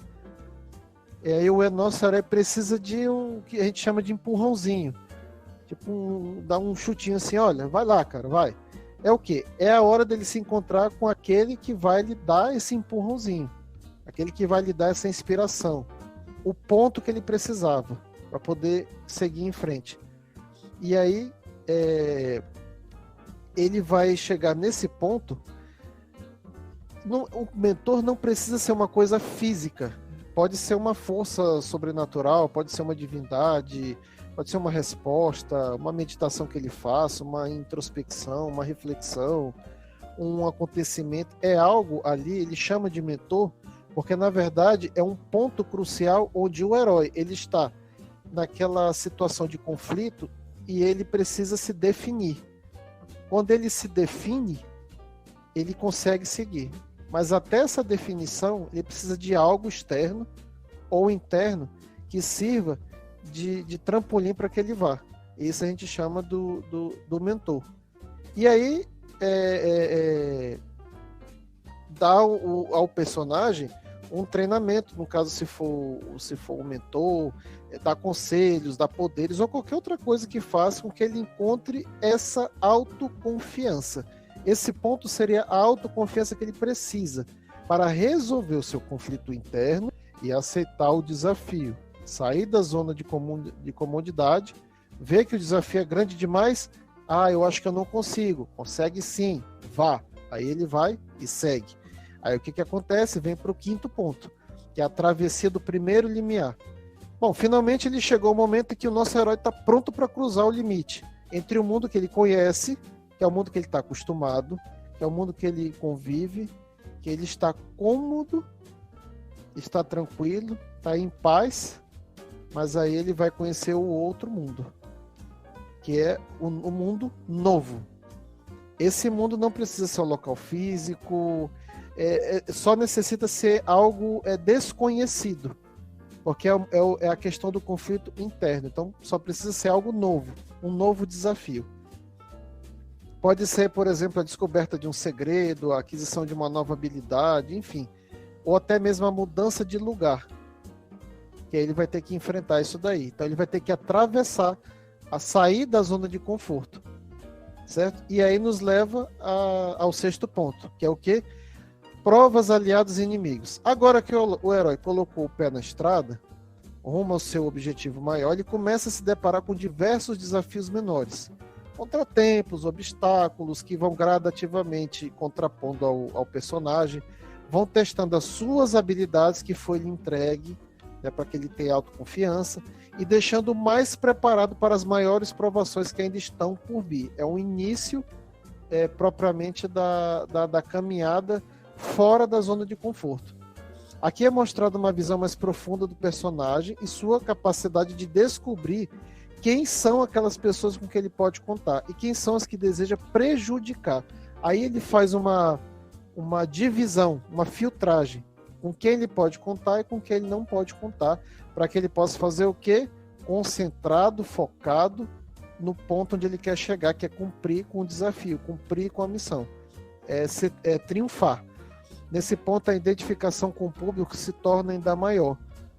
E aí o nosso herói precisa de um que a gente chama de empurrãozinho. Tipo, dar um chutinho assim, olha, vai lá, cara, vai. É o quê? É a hora dele se encontrar com aquele que vai lhe dar esse empurrãozinho. Aquele que vai lhe dar essa inspiração. O ponto que ele precisava para poder seguir em frente. E aí ele vai chegar nesse ponto. O mentor não precisa ser uma coisa física. Pode ser uma força sobrenatural, pode ser uma divindade, pode ser uma resposta, uma meditação que ele faça, uma introspecção, uma reflexão, um acontecimento. É algo ali, ele chama de mentor, porque na verdade é um ponto crucial onde o herói ele está naquela situação de conflito e ele precisa se definir. Quando ele se define, ele consegue seguir. Mas até essa definição, ele precisa de algo externo ou interno que sirva de trampolim para que ele vá. Isso a gente chama do mentor. E aí dá ao personagem um treinamento, no caso se for o mentor, dar conselhos, dar poderes ou qualquer outra coisa que faça com que ele encontre essa autoconfiança. Esse ponto seria a autoconfiança que ele precisa para resolver o seu conflito interno e aceitar o desafio. Sair da zona de comodidade, ver que o desafio é grande demais, eu acho que eu não consigo. Consegue sim, vá. Aí ele vai e segue. Aí o que acontece? Vem para o quinto ponto, que é a travessia do primeiro limiar. Bom, finalmente ele chegou ao momento em que o nosso herói está pronto para cruzar o limite entre o mundo que ele conhece, que é o mundo que ele está acostumado, que é o mundo que ele convive, que ele está cômodo, está tranquilo, está em paz, mas aí ele vai conhecer o outro mundo, que é o mundo novo. Esse mundo não precisa ser um local físico, só necessita ser algo desconhecido, porque é a questão do conflito interno. Então só precisa ser algo novo, um novo desafio. Pode ser, por exemplo, a descoberta de um segredo, a aquisição de uma nova habilidade, enfim, ou até mesmo a mudança de lugar, que aí ele vai ter que enfrentar isso daí. Então ele vai ter que atravessar, a sair da zona de conforto, certo? E aí nos leva ao sexto ponto, que é o quê? Provas, aliados e inimigos. Agora que o herói colocou o pé na estrada, rumo ao seu objetivo maior, ele começa a se deparar com diversos desafios menores. Contratempos, obstáculos que vão gradativamente contrapondo ao personagem, vão testando as suas habilidades que foi lhe entregue, né, para que ele tenha autoconfiança, e deixando mais preparado para as maiores provações que ainda estão por vir. É um início propriamente da caminhada fora da zona de conforto. Aqui é mostrada uma visão mais profunda do personagem e sua capacidade de descobrir quem são aquelas pessoas com que ele pode contar e quem são as que deseja prejudicar. Aí ele faz uma divisão, uma filtragem, com quem ele pode contar e com quem ele não pode contar, para que ele possa fazer o quê? Concentrado, focado no ponto onde ele quer chegar, que é cumprir com o desafio, cumprir com a missão, é triunfar. Nesse ponto, a identificação com o público se torna ainda maior,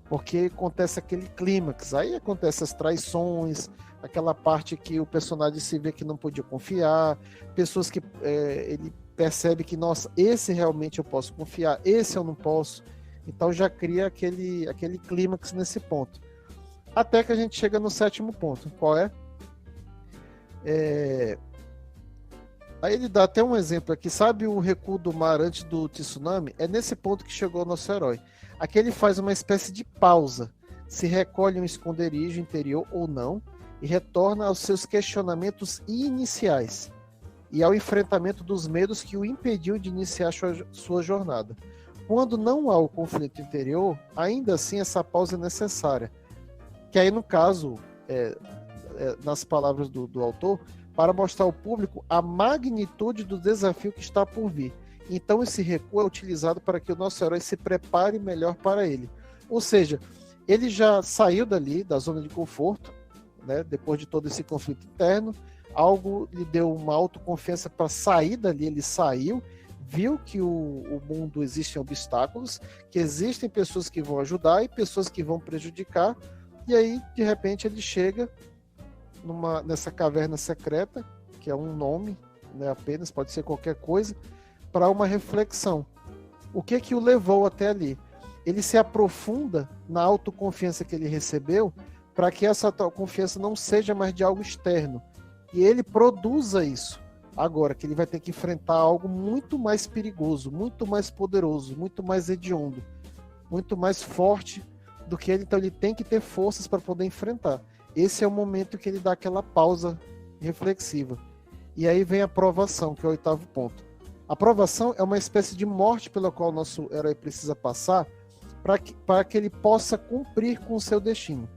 porque acontece aquele clímax, aí acontecem as traições, aquela parte que o personagem se vê que não podia confiar, pessoas que ele percebe que, nossa, esse realmente eu posso confiar, esse eu não posso, então já cria aquele clímax nesse ponto. Até que a gente chega no 7º ponto, qual é? Aí ele dá até um exemplo aqui, sabe o recuo do mar antes do tsunami? É nesse ponto que chegou o nosso herói. Aqui ele faz uma espécie de pausa, se recolhe um esconderijo interior ou não, e retorna aos seus questionamentos iniciais e ao enfrentamento dos medos que o impediu de iniciar sua jornada. Quando não há o conflito interior, ainda assim essa pausa é necessária, que aí no caso, nas palavras do autor, para mostrar ao público a magnitude do desafio que está por vir. Então esse recuo é utilizado para que o nosso herói se prepare melhor para ele. Ou seja, ele já saiu dali, da zona de conforto, né, depois de todo esse conflito interno, algo lhe deu uma autoconfiança para sair dali, ele saiu, viu que o mundo existem obstáculos, que existem pessoas que vão ajudar e pessoas que vão prejudicar, e aí, de repente, ele chega nessa caverna secreta, que é um nome, né, apenas, pode ser qualquer coisa, para uma reflexão. O que o levou até ali? Ele se aprofunda na autoconfiança que ele recebeu, para que essa confiança não seja mais de algo externo, e ele produza isso. Agora, que ele vai ter que enfrentar algo muito mais perigoso, muito mais poderoso, muito mais hediondo, muito mais forte do que ele, então ele tem que ter forças para poder enfrentar. Esse é o momento que ele dá aquela pausa reflexiva. E aí vem a provação, que é o 8º ponto. A provação é uma espécie de morte pela qual o nosso herói precisa passar para que ele possa cumprir com o seu destino.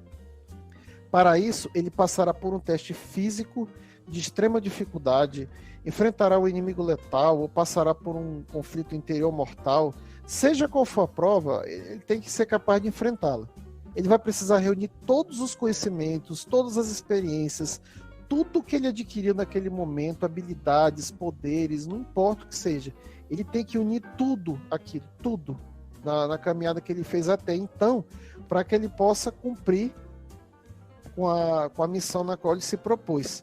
Para isso, ele passará por um teste físico de extrema dificuldade, enfrentará o inimigo letal ou passará por um conflito interior mortal. Seja qual for a prova, ele tem que ser capaz de enfrentá-la. Ele vai precisar reunir todos os conhecimentos, todas as experiências, tudo que ele adquiriu naquele momento, habilidades, poderes, não importa o que seja. Ele tem que unir tudo aquilo, tudo, na caminhada que ele fez até então, para que ele possa cumprir com a missão na qual ele se propôs.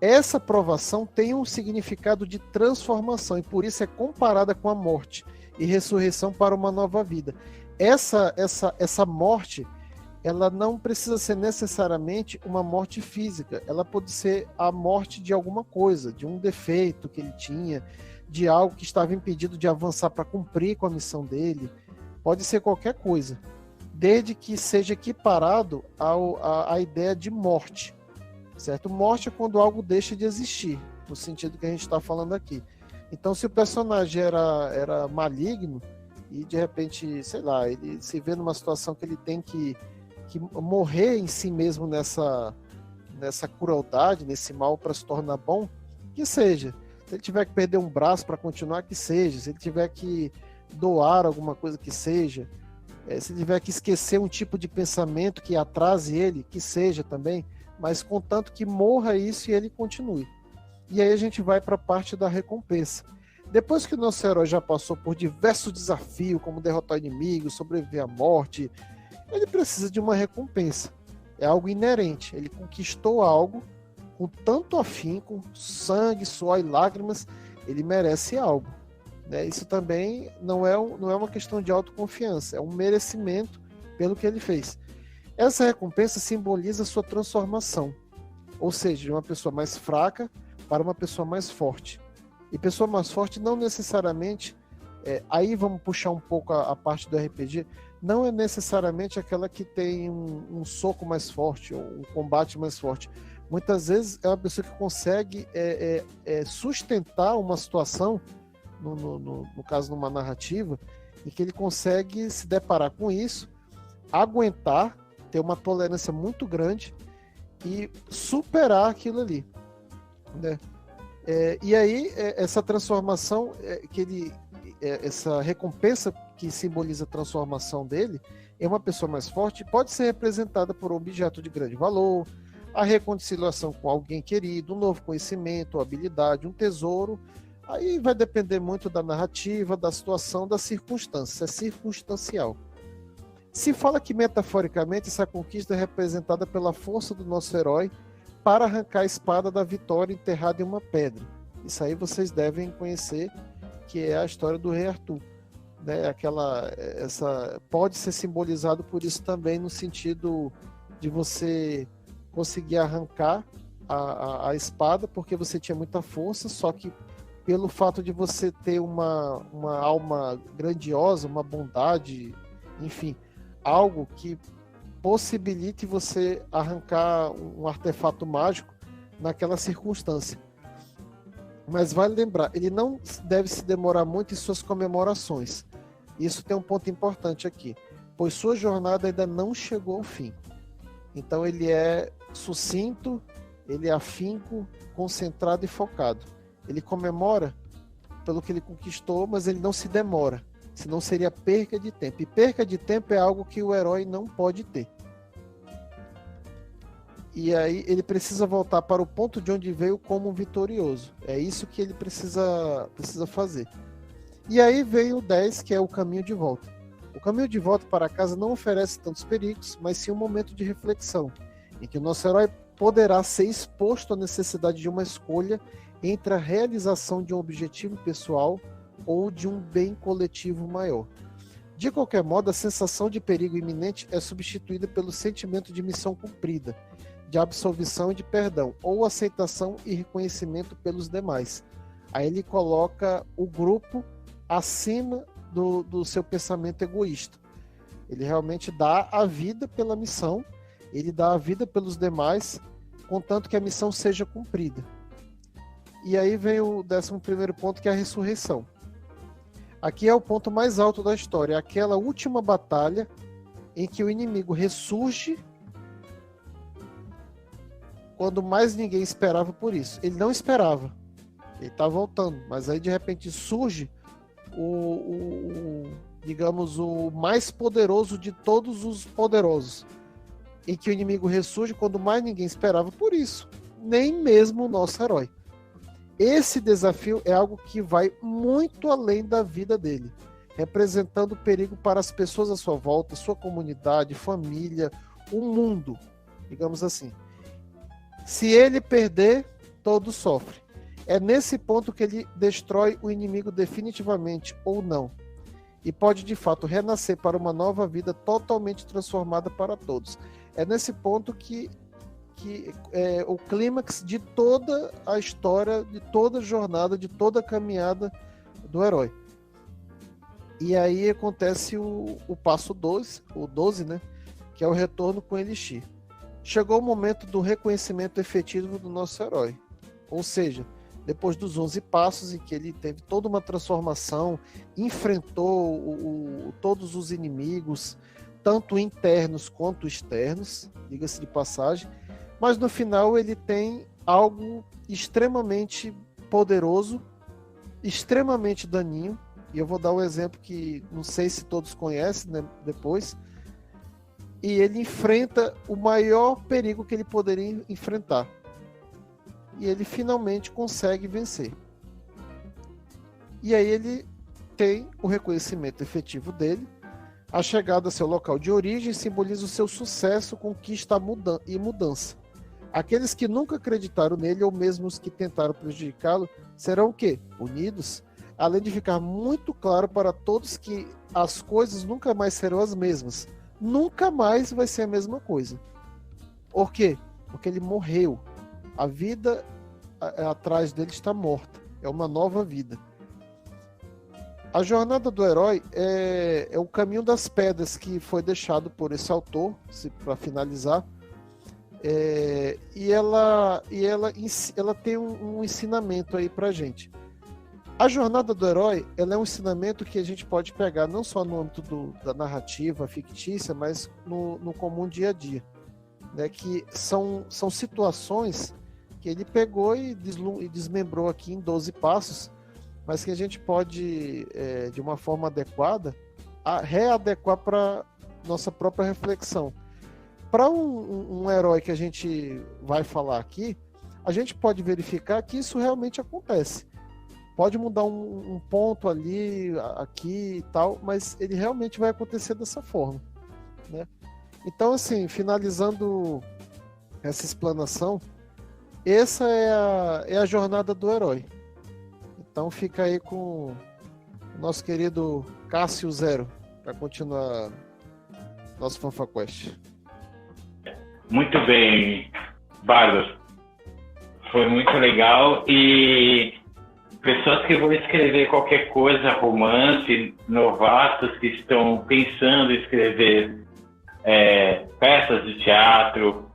Essa provação tem um significado de transformação e por isso é comparada com a morte e ressurreição para uma nova vida. Essa morte, ela não precisa ser necessariamente uma morte física, ela pode ser a morte de alguma coisa, de um defeito que ele tinha, de algo que estava impedido de avançar para cumprir com a missão dele, pode ser qualquer coisa, desde que seja equiparado à ideia de morte, certo? Morte é quando algo deixa de existir, no sentido que a gente está falando aqui. Então, se o personagem era maligno, e de repente, sei lá, ele se vê numa situação que ele tem que morrer em si mesmo nessa crueldade, nesse mal para se tornar bom, que seja. Se ele tiver que perder um braço para continuar, que seja. Se ele tiver que doar alguma coisa, que seja. Se ele tiver que esquecer um tipo de pensamento que atrase ele, que seja também, mas contanto que morra isso e ele continue. E aí a gente vai para a parte da recompensa. Depois que o nosso herói já passou por diversos desafios, como derrotar inimigos, sobreviver à morte, ele precisa de uma recompensa. É algo inerente. Ele conquistou algo com tanto afinco, sangue, suor e lágrimas, ele merece algo. Né? Isso também não é uma questão de autoconfiança, é um merecimento pelo que ele fez. Essa recompensa simboliza sua transformação, ou seja, de uma pessoa mais fraca para uma pessoa mais forte. E pessoa mais forte não necessariamente Aí vamos puxar um pouco a parte do RPG. Não é necessariamente aquela que tem um soco mais forte ou um combate mais forte. Muitas vezes é uma pessoa que consegue sustentar uma situação, no caso numa narrativa, em que ele consegue se deparar com isso, aguentar, ter uma tolerância muito grande e superar aquilo ali, né? E aí essa transformação essa recompensa que simboliza a transformação dele em uma pessoa mais forte pode ser representada por um objeto de grande valor, a reconciliação com alguém querido, um novo conhecimento, habilidade, um tesouro. Aí vai depender muito da narrativa, da situação, da circunstância, é circunstancial. Se fala que metaforicamente essa conquista é representada pela força do nosso herói para arrancar a espada da vitória enterrada em uma pedra. Isso aí vocês devem conhecer, que é a história do rei Arthur, né? Pode ser simbolizado por isso também, no sentido de você conseguir arrancar a espada porque você tinha muita força, só que pelo fato de você ter uma alma grandiosa, uma bondade, enfim, algo que possibilite você arrancar um artefato mágico naquela circunstância. Mas vale lembrar, ele não deve se demorar muito em suas comemorações. Isso tem um ponto importante aqui, pois sua jornada ainda não chegou ao fim. Então ele é sucinto, ele é afinco, concentrado e focado. Ele comemora pelo que ele conquistou, mas ele não se demora, senão seria perca de tempo. E perca de tempo é algo que o herói não pode ter. E aí ele precisa voltar para o ponto de onde veio como um vitorioso. É isso que ele precisa fazer. E aí vem o 10, que é o caminho de volta. O caminho de volta para casa não oferece tantos perigos, mas sim um momento de reflexão, em que o nosso herói poderá ser exposto à necessidade de uma escolha entre a realização de um objetivo pessoal ou de um bem coletivo maior. De qualquer modo, a sensação de perigo iminente é substituída pelo sentimento de missão cumprida, de absolvição e de perdão, ou aceitação e reconhecimento pelos demais. Aí ele coloca o grupo acima do seu pensamento egoísta. Ele realmente dá a vida pela missão, ele dá a vida pelos demais, contanto que a missão seja cumprida. E aí vem o 11º ponto, que é a ressurreição. Aqui é o ponto mais alto da história, é aquela última batalha em que o inimigo ressurge quando mais ninguém esperava por isso. Ele não esperava, ele está voltando, mas aí de repente surge digamos, o mais poderoso de todos os poderosos, em que o inimigo ressurge quando mais ninguém esperava por isso, nem mesmo o nosso herói. Esse desafio é algo que vai muito além da vida dele, representando perigo para as pessoas à sua volta, sua comunidade, família, o mundo, digamos assim. Se ele perder, todos sofrem. É nesse ponto que ele destrói o inimigo definitivamente ou não, e pode de fato renascer para uma nova vida totalmente transformada para todos. É nesse ponto que é o clímax de toda a história, de toda a jornada, de toda a caminhada do herói. E aí acontece o passo 12, o 12, né? Que é o retorno com Elixir. Chegou o momento do reconhecimento efetivo do nosso herói. Ou seja, depois dos 11 passos em que ele teve toda uma transformação, enfrentou todos os inimigos, tanto internos quanto externos, diga-se de passagem, mas no final ele tem algo extremamente poderoso, extremamente daninho, e eu vou dar um exemplo que não sei se todos conhecem, né, depois, e ele enfrenta o maior perigo que ele poderia enfrentar. E ele finalmente consegue vencer. E aí ele tem o reconhecimento efetivo dele. A chegada ao seu local de origem simboliza o seu sucesso, conquista e mudança. Aqueles que nunca acreditaram nele, ou mesmo os que tentaram prejudicá-lo, serão o quê? Punidos. Além de ficar muito claro para todos que as coisas nunca mais serão as mesmas. Nunca mais vai ser a mesma coisa. Por quê? Porque ele morreu. A vida atrás dele está morta. É uma nova vida. A jornada do herói é o caminho das pedras que foi deixado por esse autor, para finalizar. E ela tem um ensinamento aí pra gente. A jornada do herói, ela é um ensinamento que a gente pode pegar não só no âmbito da narrativa fictícia, mas no comum dia a dia, né? Que são situações que ele pegou e desmembrou aqui em 12 passos, mas que a gente pode, de uma forma adequada, readequar para nossa própria reflexão. Para um herói que a gente vai falar aqui, a gente pode verificar que isso realmente acontece. Pode mudar um ponto ali, aqui e tal, mas ele realmente vai acontecer dessa forma, né? Então, assim, finalizando essa explanação, essa é a jornada do herói. Então fica aí com o nosso querido Cássio Zero, para continuar nosso FanfaQuest. Muito bem, Bardo. Foi muito legal. E pessoas que vão escrever qualquer coisa, romance, novatos que estão pensando em escrever peças de teatro,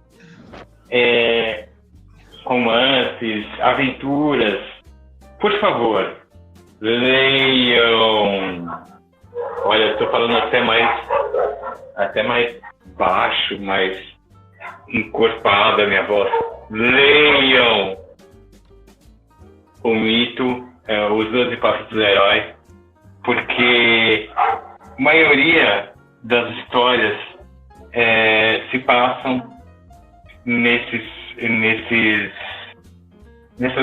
romances, aventuras, por favor, leiam. Olha, estou falando até mais baixo, mais encorpada a minha voz. Leiam o mito, os 12 passos do herói, porque a maioria das histórias se passam nessas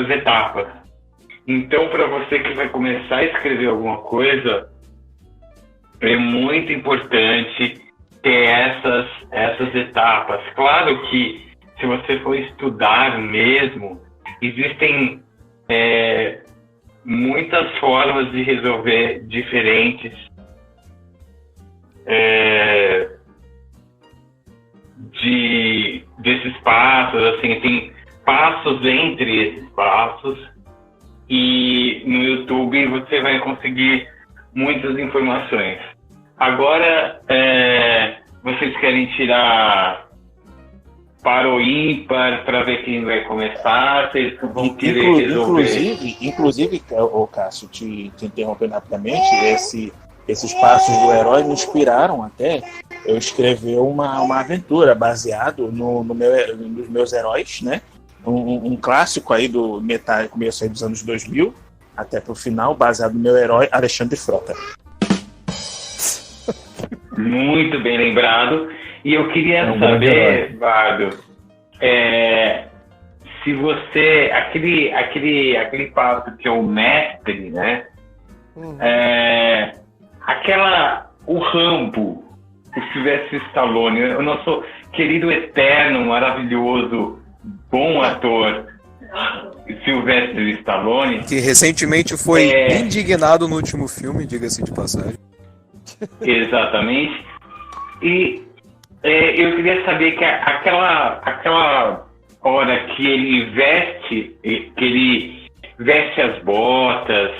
etapas. Então, para você que vai começar a escrever alguma coisa, é muito importante ter essas etapas. Claro que se você for estudar mesmo, existem muitas formas de resolver diferentes desses passos, assim, tem passos entre esses passos, e no YouTube você vai conseguir muitas informações. Agora, vocês querem tirar para o ímpar para ver quem vai começar? Vocês vão querer resolver? Inclusive, Cássio, te interrompendo rapidamente, esses passos do herói me inspiraram até eu escrever uma aventura baseado nos meus heróis, né? Um clássico aí do começo aí dos anos 2000 até pro final, baseado no meu herói Alexandre Frota. Muito bem lembrado. E eu queria saber, Bardo, se você, aquele passo que é o mestre, né? O Rambo, o Sylvester Stallone, o nosso querido, eterno, maravilhoso, bom ator Sylvester Stallone, que recentemente foi indignado no último filme, diga-se de passagem. Exatamente. E eu queria saber que aquela hora que ele veste as botas,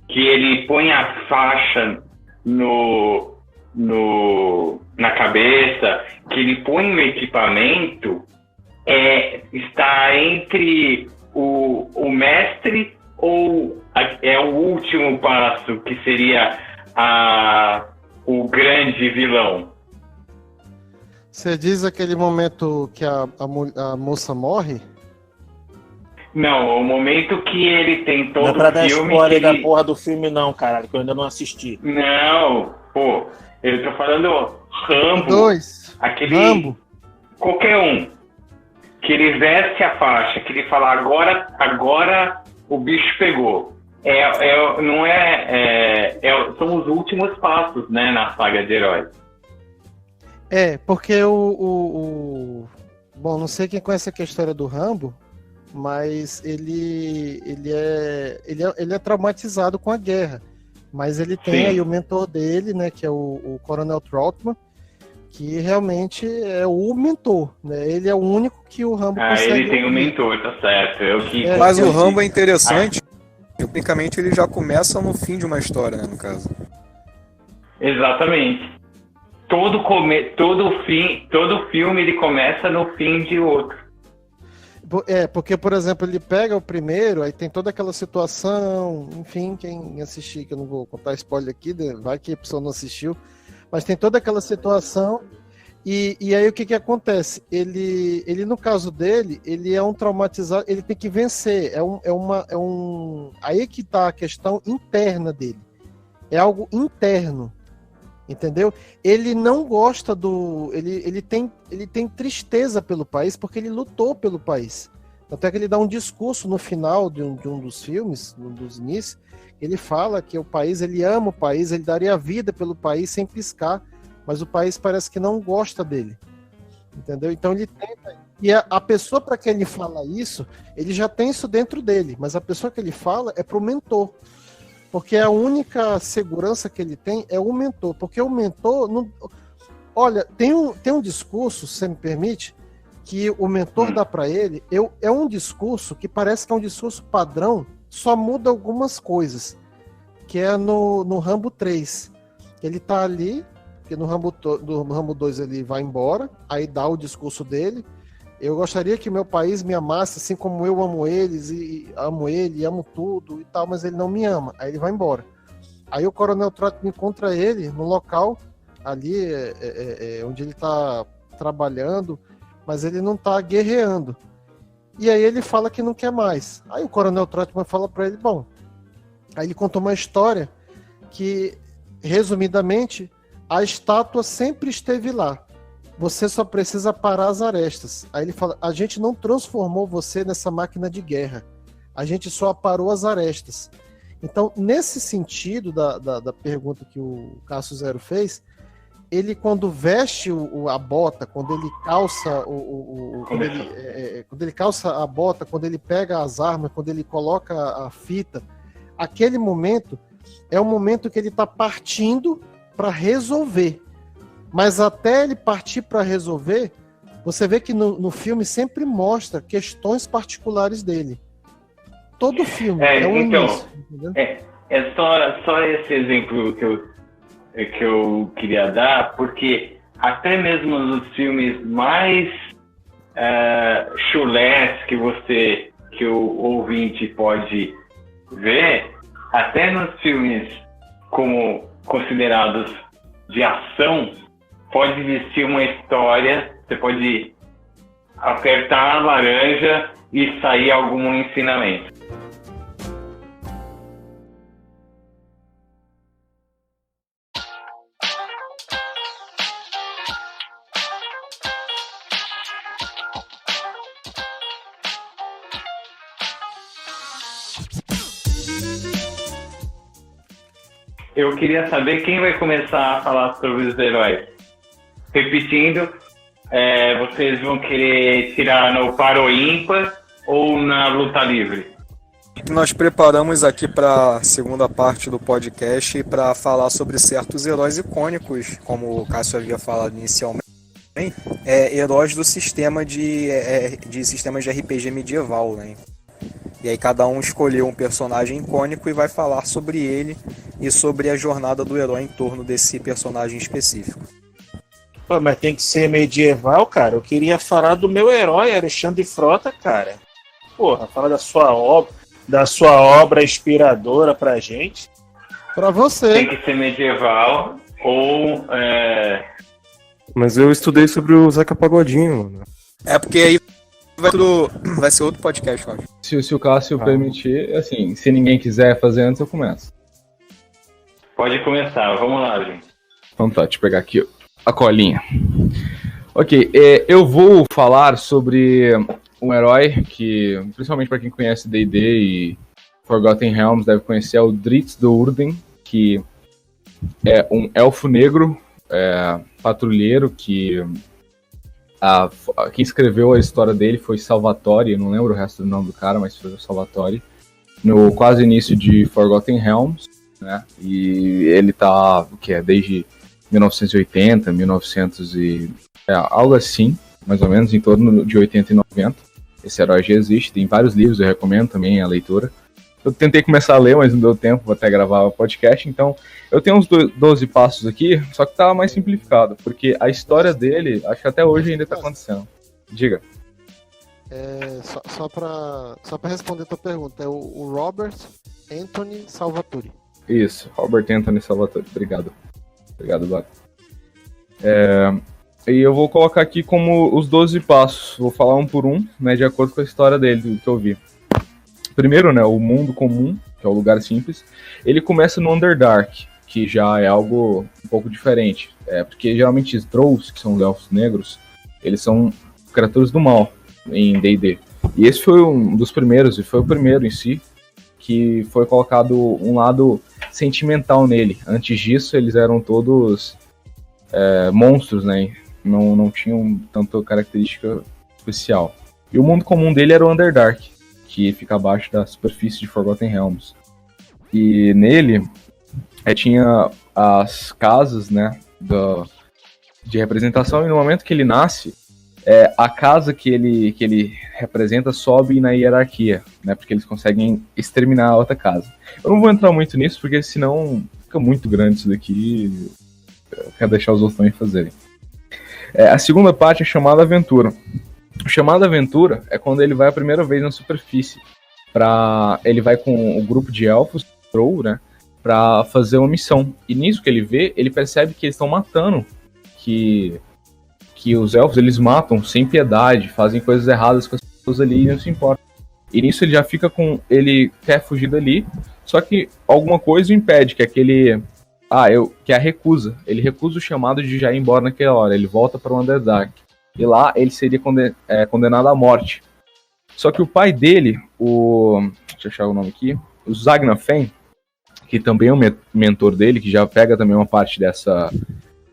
que ele põe a faixa na cabeça, que ele põe o equipamento, está entre o mestre, ou é o último passo, que seria o grande vilão? Você diz aquele momento que a moça morre? Não, o momento que ele tem todo o filme... Não é pra dar spoiler da porra do filme não, caralho, que eu ainda não assisti. Não, pô, eu tô falando Rambo. 2. Aquele... Rambo. Qualquer um. Que ele veste a faixa, que ele fala, agora o bicho pegou. São os últimos passos, né, na saga de heróis. Porque bom, não sei quem conhece a história do Rambo, mas ele é traumatizado com a guerra. Mas ele tem aí o mentor dele, né, que é o Coronel Trautmann, que realmente é o mentor, né? Ele é o único que o Rambo consegue. Ele tem um mentor, tá certo. Mas o Rambo é interessante, Tecnicamente ele já começa no fim de uma história, né, no caso. Exatamente. Todo filme ele começa no fim de outro. Porque, por exemplo, ele pega o primeiro, aí tem toda aquela situação, enfim, quem assistir, que eu não vou contar spoiler aqui, vai que a pessoa não assistiu, mas tem toda aquela situação, e aí o que acontece? Ele, no caso dele, ele é um traumatizado, ele tem que vencer, aí que tá a questão interna dele, é algo interno. Entendeu? Ele não gosta ele tem tristeza pelo país porque ele lutou pelo país. Até que ele dá um discurso no final de um dos filmes, um dos inícios, ele fala que o país, ele ama o país, ele daria a vida pelo país sem piscar, mas o país parece que não gosta dele. Entendeu? Então ele tenta. E a pessoa para quem ele fala isso, ele já tem isso dentro dele, mas a pessoa que ele fala é pro mentor. Porque a única segurança que ele tem é o mentor. Porque o mentor... Não... Olha, tem um discurso, se você me permite, que o mentor dá para ele. É um discurso que parece que é um discurso padrão, só muda algumas coisas. Que é no Rambo 3. Ele tá ali, porque no Rambo 2 ele vai embora, aí dá o discurso dele. Eu gostaria que meu país me amasse assim como eu amo eles, e amo ele, e amo tudo e tal, mas ele não me ama. Aí ele vai embora. Aí o Coronel Trott encontra ele no local, ali onde ele está trabalhando, mas ele não está guerreando. E aí ele fala que não quer mais. Aí o Coronel Trotman fala para ele, bom, aí ele contou uma história que, resumidamente, a estátua sempre esteve lá. Você só precisa parar as arestas. Aí ele fala, a gente não transformou você nessa máquina de guerra. A gente só aparou as arestas. Então, nesse sentido da pergunta que o Cássio Zero fez, ele quando veste a bota, quando ele calça quando ele calça a bota, quando ele pega as armas, quando ele coloca a fita, aquele momento é o momento que ele está partindo para resolver. Mas até ele partir para resolver, você vê que no filme sempre mostra questões particulares dele. Todo filme início, entendeu? É só esse exemplo que eu queria dar, porque até mesmo nos filmes mais chulés que o ouvinte pode ver, até nos filmes como considerados de ação, pode existir uma história, você pode apertar a laranja e sair algum ensinamento. Eu queria saber quem vai começar a falar sobre os heróis. Repetindo, vocês vão querer tirar no par ou ímpar ou na luta livre? Nós preparamos aqui para a segunda parte do podcast para falar sobre certos heróis icônicos, como o Cássio havia falado inicialmente, heróis do sistema de sistemas de RPG medieval, né? E aí cada um escolheu um personagem icônico e vai falar sobre ele e sobre a jornada do herói em torno desse personagem específico. Pô, mas tem que ser medieval, cara. Eu queria falar do meu herói, Alexandre Frota, cara. Porra, fala da sua obra inspiradora pra gente. Pra você. Tem que ser medieval ou... Mas eu estudei sobre o Zeca Pagodinho, mano. Porque aí vai ser outro podcast, eu acho. Se o Cássio permitir, assim, se ninguém quiser fazer antes, eu começo. Pode começar, vamos lá, gente. Então tá, deixa eu pegar aqui a colinha. Ok, eu vou falar sobre um herói que, principalmente para quem conhece D&D e Forgotten Realms, deve conhecer, é o Drizzt Do'Urden, que é um elfo negro, patrulheiro, que quem escreveu a história dele foi Salvatore, eu não lembro o resto do nome do cara, mas foi o Salvatore, no quase início de Forgotten Realms, né? E ele tá, desde 1980, 1900 e... algo assim, mais ou menos, em torno de 80 e 90. Esse herói já existe, tem vários livros, eu recomendo também a leitura. Eu tentei começar a ler, mas não deu tempo até gravar o podcast, então eu tenho uns 12 passos aqui, só que tá mais simplificado, porque a história dele, acho que até hoje ainda tá acontecendo. Diga. Só para responder a tua pergunta, é o Robert Anthony Salvatore. Isso, Robert Anthony Salvatore, obrigado. Obrigado, Bato. E eu vou colocar aqui como os 12 passos, vou falar um por um, né, de acordo com a história dele, do que eu vi. Primeiro, né, o mundo comum, que é o lugar simples, ele começa no Underdark, que já é algo um pouco diferente. Porque geralmente os Drows, que são os elfos negros, eles são criaturas do mal em D&D. E esse foi um dos primeiros, e foi o primeiro em si, que foi colocado um lado sentimental nele. Antes disso, eles eram todos monstros, né? Não tinham tanta característica especial. E o mundo comum dele era o Underdark, que fica abaixo da superfície de Forgotten Realms. E nele tinha as casas, né, de representação, e no momento que ele nasce, a casa que ele representa sobe na hierarquia, né, porque eles conseguem exterminar a outra casa. Eu não vou entrar muito nisso, porque senão fica muito grande isso daqui, eu quero deixar os outros também fazerem. A segunda parte é chamada Aventura. O chamado Aventura é quando ele vai a primeira vez na superfície. Ele vai com o grupo de elfos, Drow, né, pra fazer uma missão. E nisso que ele vê, ele percebe que eles estão matando, que os elfos, eles matam sem piedade, fazem coisas erradas com as pessoas ali e não se importa. E nisso ele já fica com... Ele quer fugir dali, só que alguma coisa o impede, que é aquele... que é a recusa. Ele recusa o chamado de já ir embora naquela hora. Ele volta para o Underdark. E lá ele seria condenado à morte. Só que o pai dele, deixa eu achar o nome aqui, o Zagnafen, que também é um mentor dele, que já pega também uma parte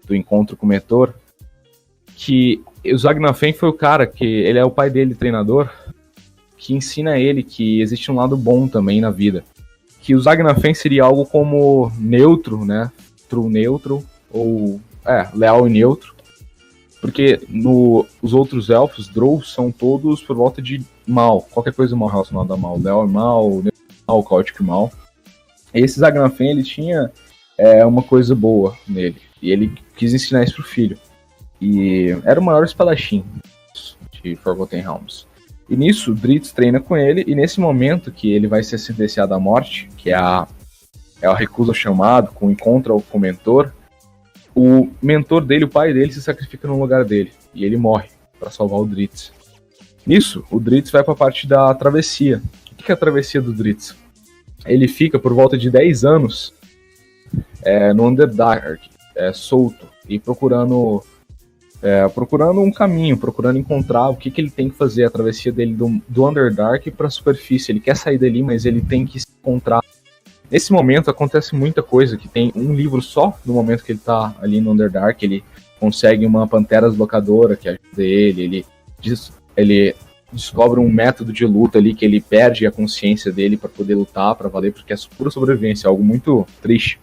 do encontro com o mentor, que o Zagnafen foi o cara que, ele é o pai dele, treinador, que ensina ele que existe um lado bom também na vida. Que o Zagnafen seria algo como neutro, né? True neutro, ou leal e neutro. Porque os outros elfos, Drows, são todos por volta de mal. Qualquer coisa mal relacionada a mal. Leal é mal, neutro é mal, caótico é mal. Esse Zagnafen, ele tinha uma coisa boa nele. E ele quis ensinar isso pro filho. E era o maior espadachim de Forgotten Realms. E nisso, o Drizzt treina com ele, e nesse momento que ele vai ser sentenciado à morte, que é a recusa ao chamado, com o encontro com o mentor, o mentor dele, o pai dele, se sacrifica no lugar dele, e ele morre para salvar o Drizzt. Nisso, o Drizzt vai para a parte da travessia. O que é a travessia do Drizzt? Ele fica por volta de 10 anos no Underdark, solto, e procurando um caminho, procurando encontrar o que ele tem que fazer, a travessia dele do Underdark para a superfície. Ele quer sair dali, mas ele tem que se encontrar. Nesse momento acontece muita coisa, que tem um livro só no momento que ele tá ali no Underdark. Ele consegue uma pantera deslocadora que ajuda ele descobre um método de luta ali que ele perde a consciência dele para poder lutar, para valer, porque é pura sobrevivência, algo muito triste.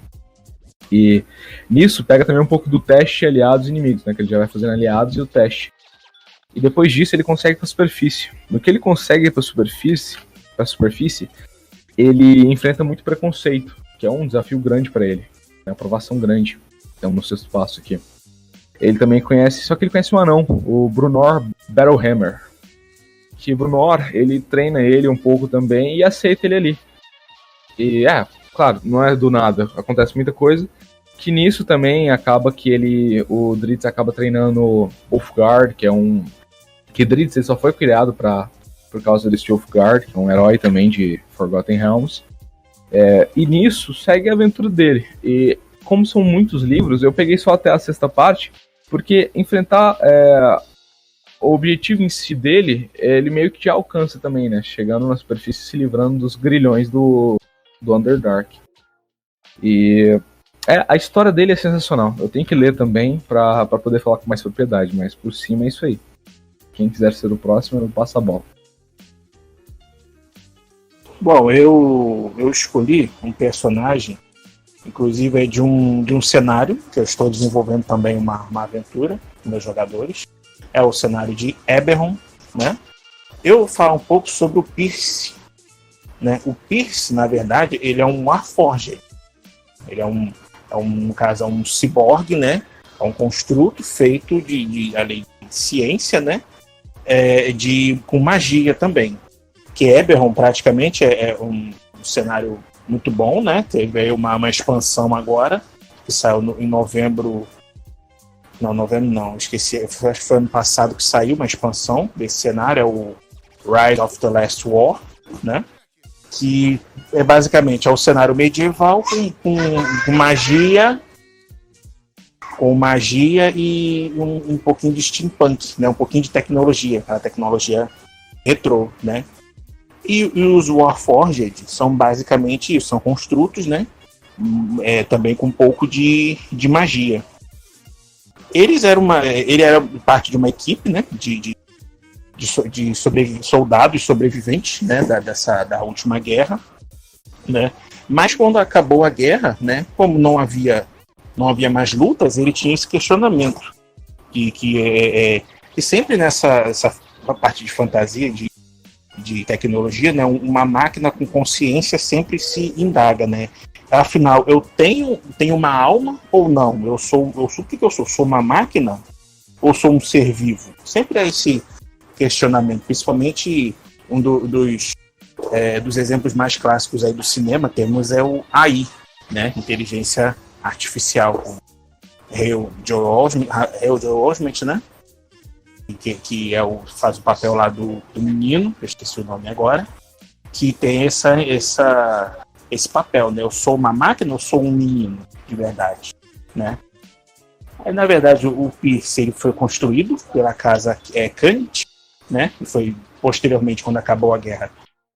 E nisso pega também um pouco do teste aliados e inimigos, né? Que ele já vai fazendo aliados e o teste. E depois disso ele consegue ir para a superfície. No que ele consegue ir para a superfície, ele enfrenta muito preconceito, que é um desafio grande para ele. É uma aprovação grande. Então no sexto passo aqui. Ele também conhece, só que ele conhece um anão, o Brunor Battlehammer. Que Brunor, ele treina ele um pouco também e aceita ele ali. E claro, não é do nada, acontece muita coisa. Que nisso também acaba que o Drizzt acaba treinando Ulfgard, que Drizzt ele só foi criado por causa desse Ulfgard, que é um herói também de Forgotten Realms. E nisso segue a aventura dele. E como são muitos livros, eu peguei só até a sexta parte, porque enfrentar o objetivo em si dele, ele meio que já alcança também, né? Chegando na superfície e se livrando dos grilhões do Underdark. E a história dele é sensacional. Eu tenho que ler também pra poder falar com mais propriedade, mas por cima é isso aí. Quem quiser ser o próximo, eu passo a bola. Bom, eu escolhi um personagem, inclusive de um cenário, que eu estou desenvolvendo também uma aventura com meus jogadores. É o cenário de Eberron, né? Eu vou falar um pouco sobre o Pierce, né? O Pierce, na verdade, ele é um Warforged. Ele no caso, é um ciborgue, né? É um construto feito além de ciência, né? Com magia também. Que Eberron praticamente é um cenário muito bom, né? Teve aí uma expansão agora, que saiu em novembro. Não, novembro não, esqueci. Acho que foi ano passado que saiu uma expansão desse cenário, é o Rise of the Last War, né? Que é basicamente o cenário medieval com magia. Com magia e um pouquinho de steampunk, né? Um pouquinho de tecnologia, a tecnologia retrô, né? E os Warforged são basicamente isso, são construtos, né? Também com um pouco de magia. Ele era parte de uma equipe, né? De soldados sobreviventes, né? Da última guerra, né? Mas quando acabou a guerra, né? Como não havia mais lutas, ele tinha esse questionamento que sempre essa parte de fantasia, de tecnologia, né, uma máquina com consciência sempre se indaga, né? Afinal, eu tenho uma alma ou não? O que eu sou? Sou uma máquina ou sou um ser vivo? Sempre é esse questionamento, principalmente dos exemplos mais clássicos aí do cinema, temos o AI, né? Inteligência artificial, Hale Joel Osment, né? Que faz o papel lá do menino, eu esqueci o nome agora, que tem esse papel, né? Eu sou uma máquina ou sou um menino de verdade, né? Aí, na verdade, o Pierce ele foi construído pela casa Kennedy, né? E foi posteriormente, quando acabou a guerra.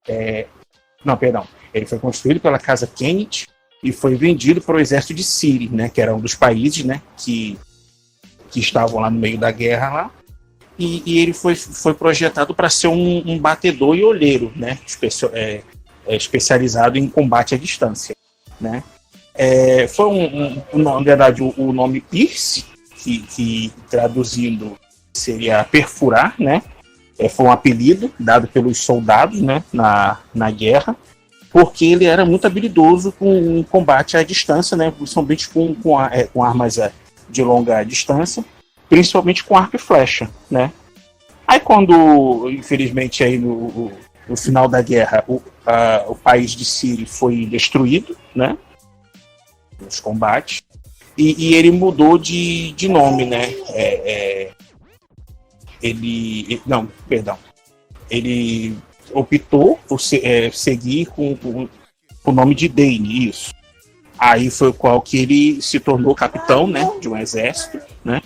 Ele foi construído pela casa Kennedy e foi vendido para o exército de Ciri, né? Que era um dos países, né? Que estavam lá no meio da guerra lá. E ele foi projetado para ser um batedor e olheiro, né? Especializado em combate à distância, né? Na verdade, o nome Pierce, que traduzindo seria perfurar, né? Foi um apelido dado pelos soldados, né? Na guerra, porque ele era muito habilidoso com combate à distância, né? Principalmente com armas de longa distância, principalmente com arco e flecha, né? Aí quando, infelizmente, aí no final da guerra, o país de Ciri foi destruído, né? Nos combates, e ele mudou de nome, né? Ele optou por seguir com o nome de Dane, isso. Aí foi o qual que ele se tornou capitão, né, de um exército, né?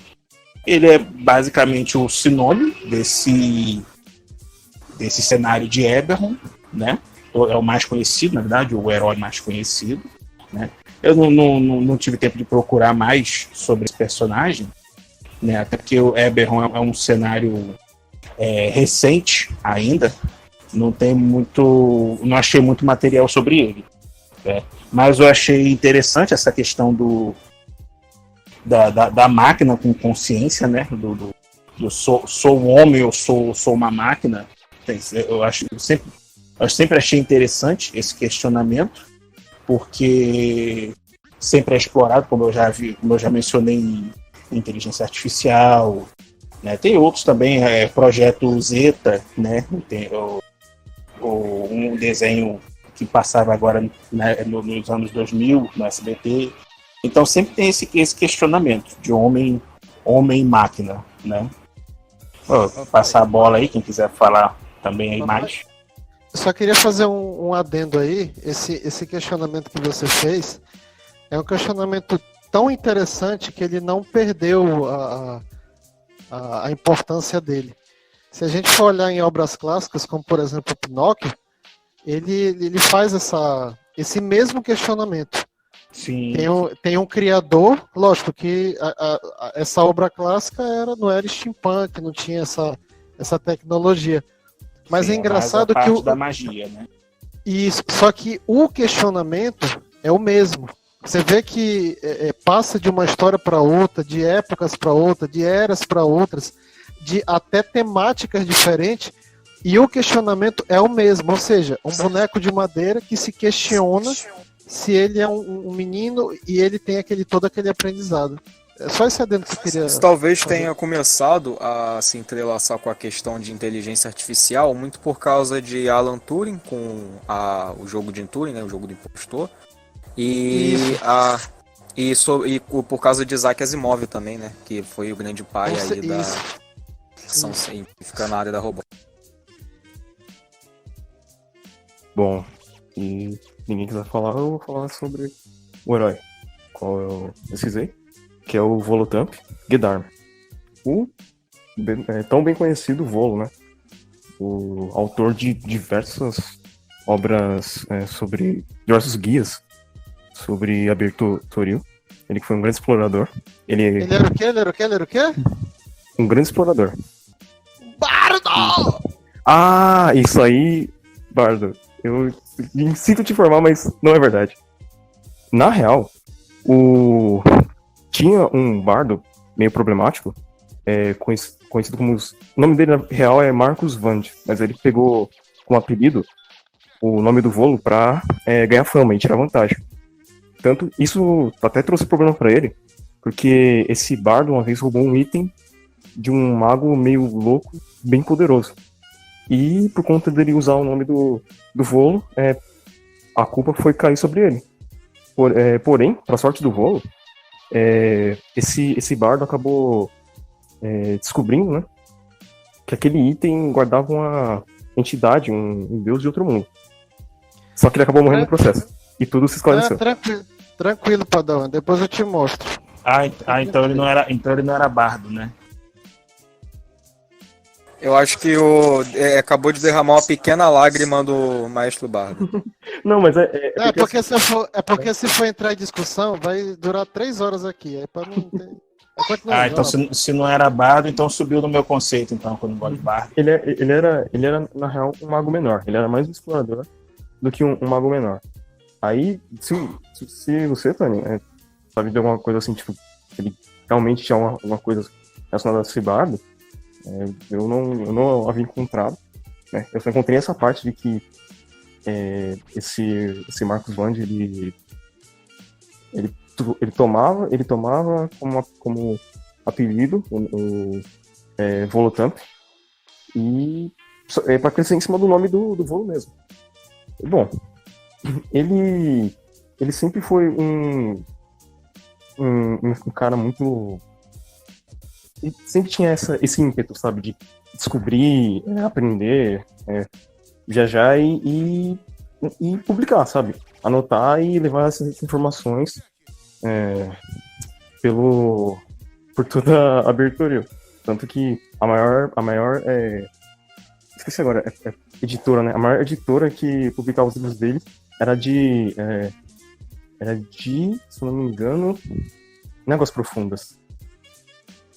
Ele é basicamente o sinônimo desse cenário de Eberron, né? É o mais conhecido, na verdade, o herói mais conhecido, né? Eu não tive tempo de procurar mais sobre esse personagem, né? Até porque o Eberron é um cenário recente ainda, não achei muito material sobre ele, né? Mas eu achei interessante essa questão da máquina com consciência, né? Do sou um homem ou sou uma máquina. Eu sempre achei interessante esse questionamento, porque sempre é explorado, como eu já mencionei, em inteligência artificial, né? Tem outros também, Projeto Zeta, né? Tem um desenho que passava agora, né, nos anos 2000 no SBT. Então sempre tem esse questionamento de homem e máquina, né? Vou passar a bola aí, quem quiser falar também aí mais. Eu só queria fazer um adendo aí. Esse questionamento que você fez é um questionamento tão interessante que ele não perdeu a importância dele. Se a gente for olhar em obras clássicas, como por exemplo Pinóquio, ele faz esse mesmo questionamento. Sim. Tem um criador, lógico que essa obra clássica não era steampunk, não tinha essa tecnologia. Mas sim, é engraçado que da magia, né? Isso, só que o questionamento é o mesmo. Você vê que passa de uma história para outra, de épocas para outra, de eras para outras, de até temáticas diferentes, E o questionamento é o mesmo, ou seja, um boneco de madeira que se questiona se ele é um menino e ele tem todo aquele aprendizado. É só esse adendo que eu queria Isso talvez fazer. tenha começado a se entrelaçar com a questão de inteligência artificial, muito por causa de Alan Turing, com o jogo de Turing, né, o jogo do impostor, por causa de Isaac Asimov também, né, que foi o grande pai aí da ficção científica na área da robótica. Bom, e ninguém quiser falar, eu vou falar sobre o herói. Qual eu pesquisei, que é o Volotamp Guedarm. Tão bem conhecido Volo, né? O autor de diversas obras sobre diversos guias sobre Abertoril. Ele que foi um grande explorador. Ele era o quê? Ele era o quê? Um grande explorador. Bardo! Ah, isso aí, Bardo. Eu sinto te informar, mas não é verdade. Na real, tinha um bardo meio problemático, conhecido como... O nome dele na real é Marcus Vand, mas ele pegou como apelido o nome do Volo pra ganhar fama e tirar vantagem. Tanto, isso até trouxe problema pra ele, porque esse bardo uma vez roubou um item de um mago meio louco, bem poderoso. E por conta dele usar o nome do Volo, a culpa foi cair sobre ele. Porém, pra sorte do Volo, esse bardo acabou descobrindo, né, que aquele item guardava uma entidade, um deus de outro mundo. Só que ele acabou morrendo no processo. E tudo se esclareceu. Tranquilo, Padawan, depois eu te mostro. Então ele não era bardo, né? Eu acho que acabou de derramar uma pequena lágrima do Maestro Bardo. Não, mas porque se for entrar em discussão, vai durar 3 horas aqui. Aí pra não ter... então se não era bardo, então subiu no meu conceito, então, quando eu gosto de bardo. Ele era, na real, um mago menor. Ele era mais um explorador do que um mago menor. Aí, se você, Tony, sabe de alguma coisa assim, tipo, ele realmente tinha alguma coisa relacionada a esse bardo, eu não havia encontrado, né? Eu só encontrei essa parte de que esse Marcus Vand, ele tomava como apelido o Volotamp, e para crescer em cima do nome do Volo mesmo. Bom, ele sempre foi um cara muito... Ele sempre tinha esse ímpeto, sabe, de descobrir, aprender, viajar e publicar, sabe? Anotar e levar essas informações por toda a Abertoril. Tanto que a maior esqueci agora, editora, né? A maior editora que publicava os livros dele era de, se não me engano, Águas Profundas.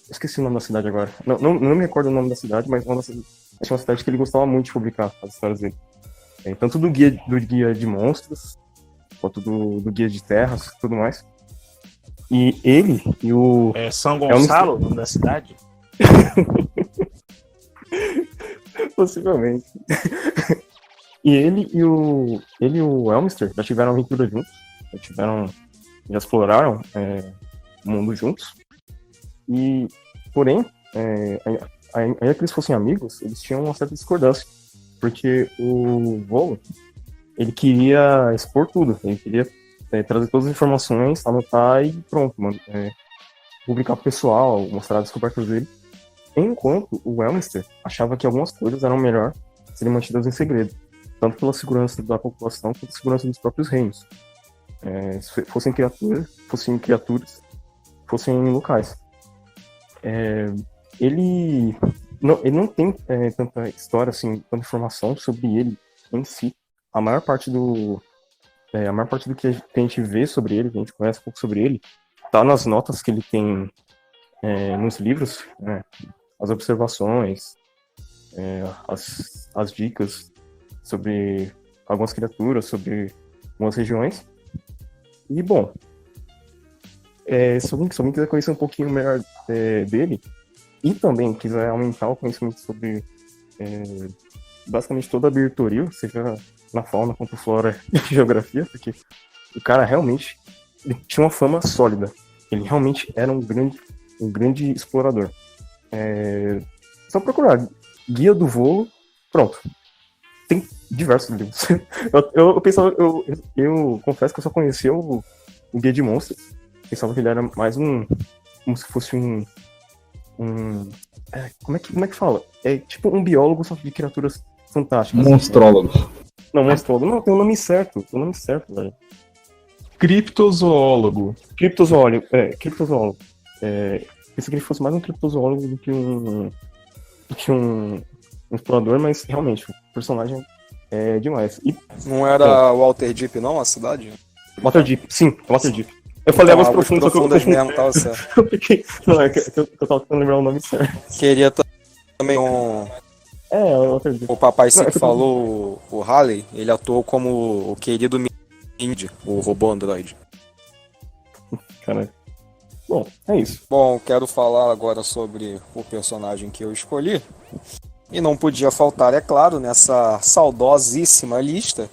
Esqueci o nome da cidade agora. Não me recordo o nome da cidade, mas é uma cidade que ele gostava muito de publicar as histórias dele. Tanto do guia de monstros, quanto do guia de terras e tudo mais. E ele e o... São Gonçalo, o nome da cidade? Possivelmente. E ele e o Elminster já tiveram aventura juntos. Já exploraram o mundo juntos. E, porém, ainda que eles fossem amigos, eles tinham uma certa discordância. Porque o Volo, ele queria expor tudo. Ele queria trazer todas as informações, anotar e pronto, mano. Publicar pro pessoal, mostrar as descobertas dele. Enquanto o Elminster achava que algumas coisas eram melhor serem mantidas em segredo. Tanto pela segurança da população, quanto pela segurança dos próprios reinos. Fossem criaturas, fossem locais. Ele não tem tanta história, assim, tanta informação sobre ele em si. A maior parte do que a gente vê sobre ele, que a gente conhece um pouco sobre ele, tá nas notas que ele tem nos livros, as observações, as dicas sobre algumas criaturas, sobre algumas regiões. E, bom, se alguém quiser conhecer um pouquinho melhor dele, e também quiser aumentar o conhecimento sobre basicamente toda a Birtoril, seja na fauna quanto flora e geografia, porque o cara realmente ele tinha uma fama sólida. Ele realmente era um grande explorador. Só procurar Guia do Volo, pronto. Tem diversos livros. Eu pensava, eu confesso que eu só conhecia o Guia de Monstros. Pensava que ele era mais como se fosse como é que fala? É tipo um biólogo só de criaturas fantásticas. Monstrólogo. Não, monstrólogo. Não, tem o nome certo, velho. Criptozoólogo. Criptozoólogo. Pensei que ele fosse mais um criptozoólogo do que um explorador, mas realmente, o personagem é demais. E Não era Waterdeep, não, a cidade? Waterdeep, sim, Waterdeep. Eu falei águas profundas, só que eu profundas mesmo, tava certo. eu fiquei. Não, é que eu tava tentando lembrar o nome certo. Queria também Waterdeep. o papai Não, sempre é que eu- falou, o Halley, ele atuou como o querido Mindy, o robô androide. Caralho. Bom, é isso. Bom, quero falar agora sobre o personagem que eu escolhi. E não podia faltar, é claro, nessa saudosíssima lista,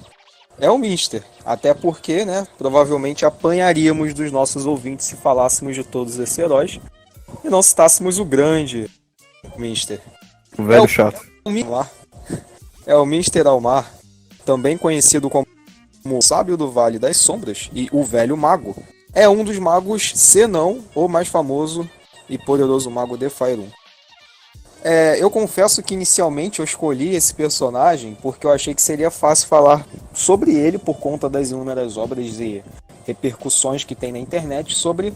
é o Mister. Até porque, né, provavelmente apanharíamos dos nossos ouvintes se falássemos de todos esses heróis e não citássemos o grande Mister. O velho É o- chato. É o Mister Almar, também conhecido como o Sábio do Vale das Sombras e o Velho Mago. É um dos magos, se não o mais famoso e poderoso mago de Faerun. Eu confesso que inicialmente eu escolhi esse personagem porque eu achei que seria fácil falar sobre ele por conta das inúmeras obras e repercussões que tem na internet sobre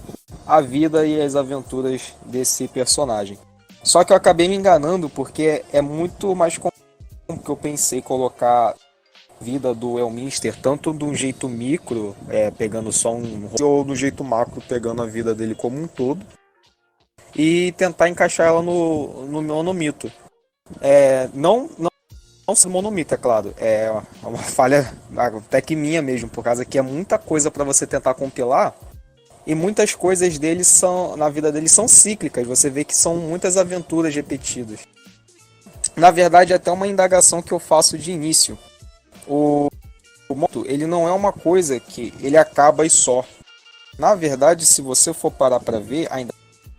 a vida e as aventuras desse personagem. Só que eu acabei me enganando porque é muito mais comum que eu pensei colocar a vida do Elminster tanto de um jeito micro, pegando só ou do jeito macro, pegando a vida dele como um todo, e tentar encaixar ela no monomito. Não ser monomito, é claro. É uma falha até que minha mesmo, por causa que é muita coisa para você tentar compilar. E muitas coisas dele na vida dele são cíclicas. Você vê que são muitas aventuras repetidas. Na verdade, é até uma indagação que eu faço de início. O moto, ele não é uma coisa que ele acaba e só. Na verdade, se você for parar para ver, ainda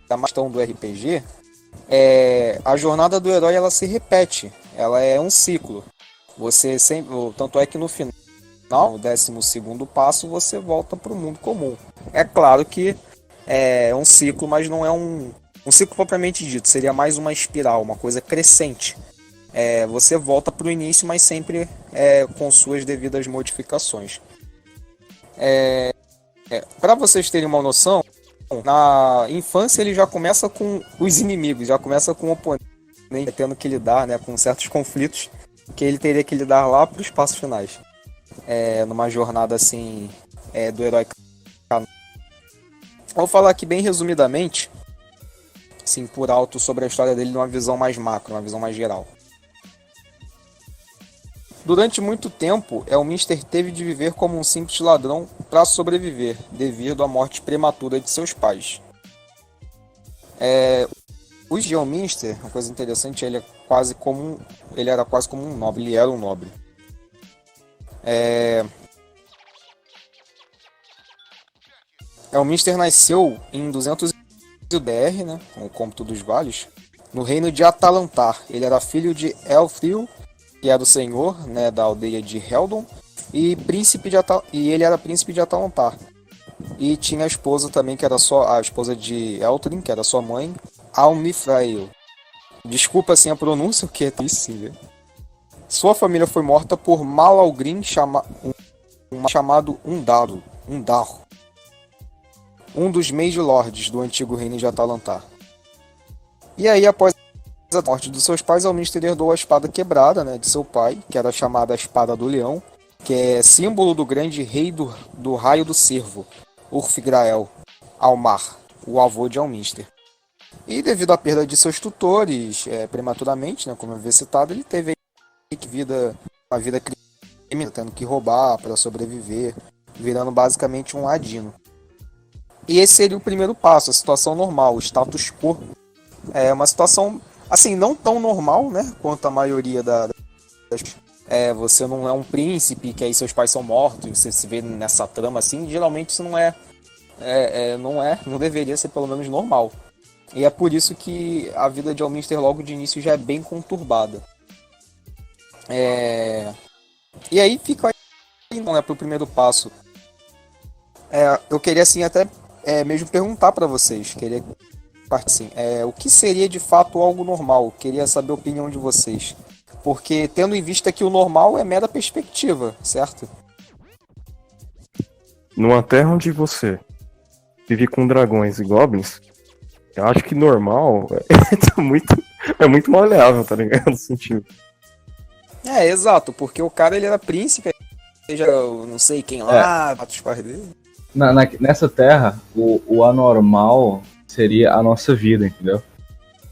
da questão do RPG, a jornada do herói ela se repete, ela é um ciclo. Você sempre, tanto é que no final, no 12º passo, você volta para o mundo comum. É claro que é um ciclo, mas não é um ciclo propriamente dito, seria mais uma espiral, uma coisa crescente. Você volta para o início, mas sempre com suas devidas modificações. Para vocês terem uma noção, na infância ele já começa com os inimigos, já começa com o oponente, tendo que lidar, né, com certos conflitos que ele teria que lidar lá para os passos finais. Numa jornada assim do herói. Vou falar aqui bem resumidamente, assim, por alto, sobre a história dele numa visão mais macro, uma visão mais geral. Durante muito tempo, Elminster teve de viver como um simples ladrão para sobreviver, devido à morte prematura de seus pais. O Elminster, uma coisa interessante, ele era quase como um nobre, ele era um nobre. Elminster nasceu em 200 BR, né, com o Cômputo dos Vales, no reino de Atalantar. Ele era filho de Elfril, que era o senhor, né, da aldeia de Heldon, e ele era príncipe de Atalantar. E tinha a esposa também, que era a esposa de Eltrin, que era sua mãe, Almifrail. Desculpa assim a pronúncia, porque é triste, viu? Sua família foi morta por Malalgrim chamado Undaro, um dos Mage Lords do antigo reino de Atalantar. E aí, após a morte dos seus pais, Elminster herdou a espada quebrada, né, de seu pai, que era chamada a Espada do Leão, que é símbolo do grande rei do Raio do Cervo, Urfgrael Almar, o avô de Elminster. E devido à perda de seus tutores prematuramente, né, como eu havia citado, ele teve uma vida criminosa, tendo que roubar para sobreviver, virando basicamente um ladino. E esse seria o primeiro passo, a situação normal, o status quo. É uma situação, assim, não tão normal, né, quanto a maioria das você não é um príncipe, que aí seus pais são mortos, você se vê nessa trama assim, geralmente isso não deveria ser pelo menos normal. E é por isso que a vida de Elminster logo de início já é bem conturbada. E aí fica aí, né, pro primeiro passo. Eu queria assim até mesmo perguntar para vocês, queria assim, o que seria de fato algo normal? Queria saber a opinião de vocês. Porque tendo em vista que o normal é mera perspectiva, certo? Numa terra onde você vive com dragões e goblins, eu acho que normal é muito maleável, tá ligado? No sentido. Exato, porque o cara ele era príncipe, seja eu não sei quem lá, mata os pais dele. Nessa terra, o anormal seria a nossa vida, entendeu?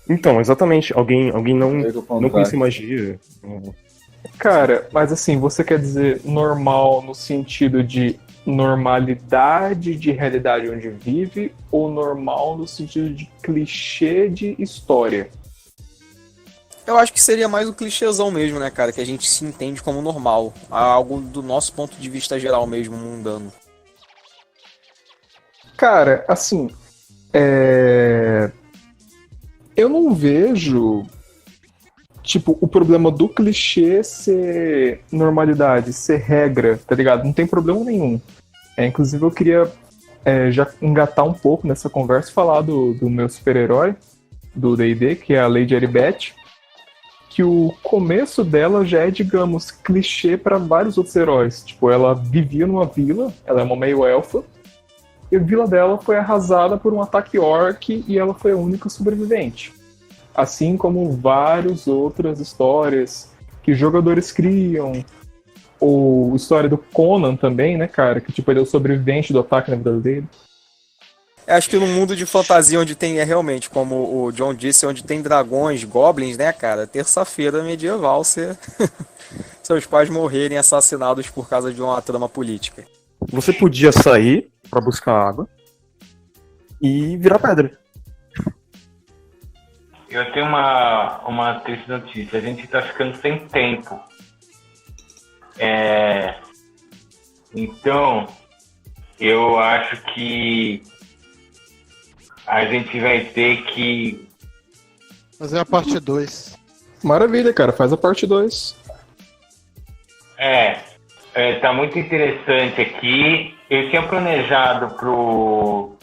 Então, exatamente, alguém não conhece magia. Cara, mas assim, você quer dizer normal no sentido de normalidade de realidade onde vive ou normal no sentido de clichê de história? Eu acho que seria mais o clichêzão mesmo, né, cara? Que a gente se entende como normal. Algo do nosso ponto de vista geral mesmo, mundano. Cara, assim, eu não vejo, tipo, o problema do clichê ser normalidade, ser regra, tá ligado? Não tem problema nenhum. Inclusive, eu queria já engatar um pouco nessa conversa e falar do meu super-herói, do D&D, que é a Lady Aribeth, que o começo dela já é, digamos, clichê para vários outros heróis. Tipo, ela vivia numa vila, ela é uma meio-elfa, e a vila dela foi arrasada por um ataque orc e ela foi a única sobrevivente. Assim como várias outras histórias que jogadores criam, ou história do Conan também, né, cara? Que tipo, ele é o sobrevivente do ataque na vida dele. Eu acho que no mundo de fantasia onde tem, realmente, como o John disse, onde tem dragões, goblins, né, cara? Terça-feira medieval, seus pais morrerem assassinados por causa de uma trama política. Você podia sair pra buscar água e virar pedra. Eu tenho uma triste notícia. A gente tá ficando sem tempo. Então, eu acho que a gente vai ter que fazer a parte 2. Maravilha, cara. Faz a parte 2. Tá muito interessante aqui. Eu tinha planejado pro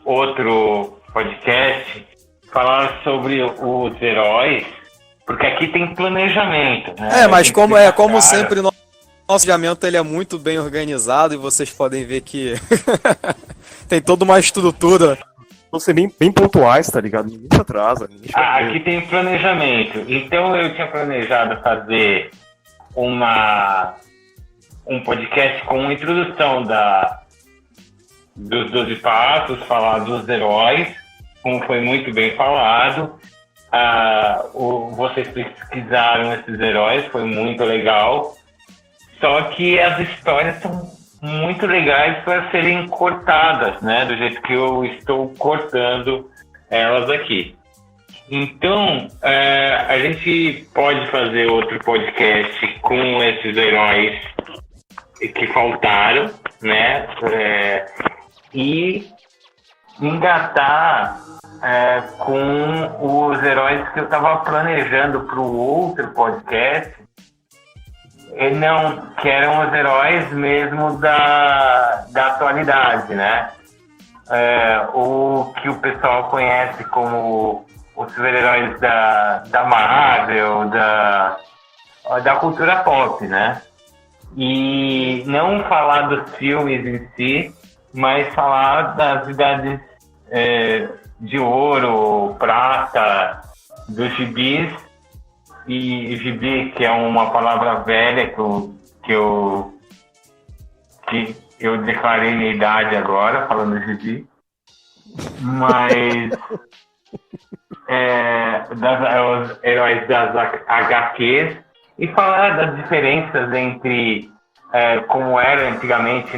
outro podcast falar sobre os heróis, porque aqui tem planejamento, né? Mas como sempre, nosso planejamento ele é muito bem organizado e vocês podem ver que tem toda uma estrutura. Vão ser bem pontuais, tá ligado? Ninguém se atrasa. Aqui tem planejamento. Então eu tinha planejado fazer um podcast com introdução dos 12 passos, falar dos heróis, como foi muito bem falado. Vocês pesquisaram esses heróis, foi muito legal. Só que as histórias são muito legais para serem cortadas, né? Do jeito que eu estou cortando elas aqui. Então, a gente pode fazer outro podcast com esses heróis que faltaram, né? E engatar com os heróis que eu estava planejando para o outro podcast, que eram os heróis mesmo da atualidade, né? O que o pessoal conhece como os super-heróis da Marvel, da cultura pop, né? E não falar dos filmes em si, mas falar das idades de ouro, prata, dos gibis, e gibi, que é uma palavra velha que eu declarei minha idade agora, falando gibi, mas os heróis das HQs, e falar das diferenças entre como era antigamente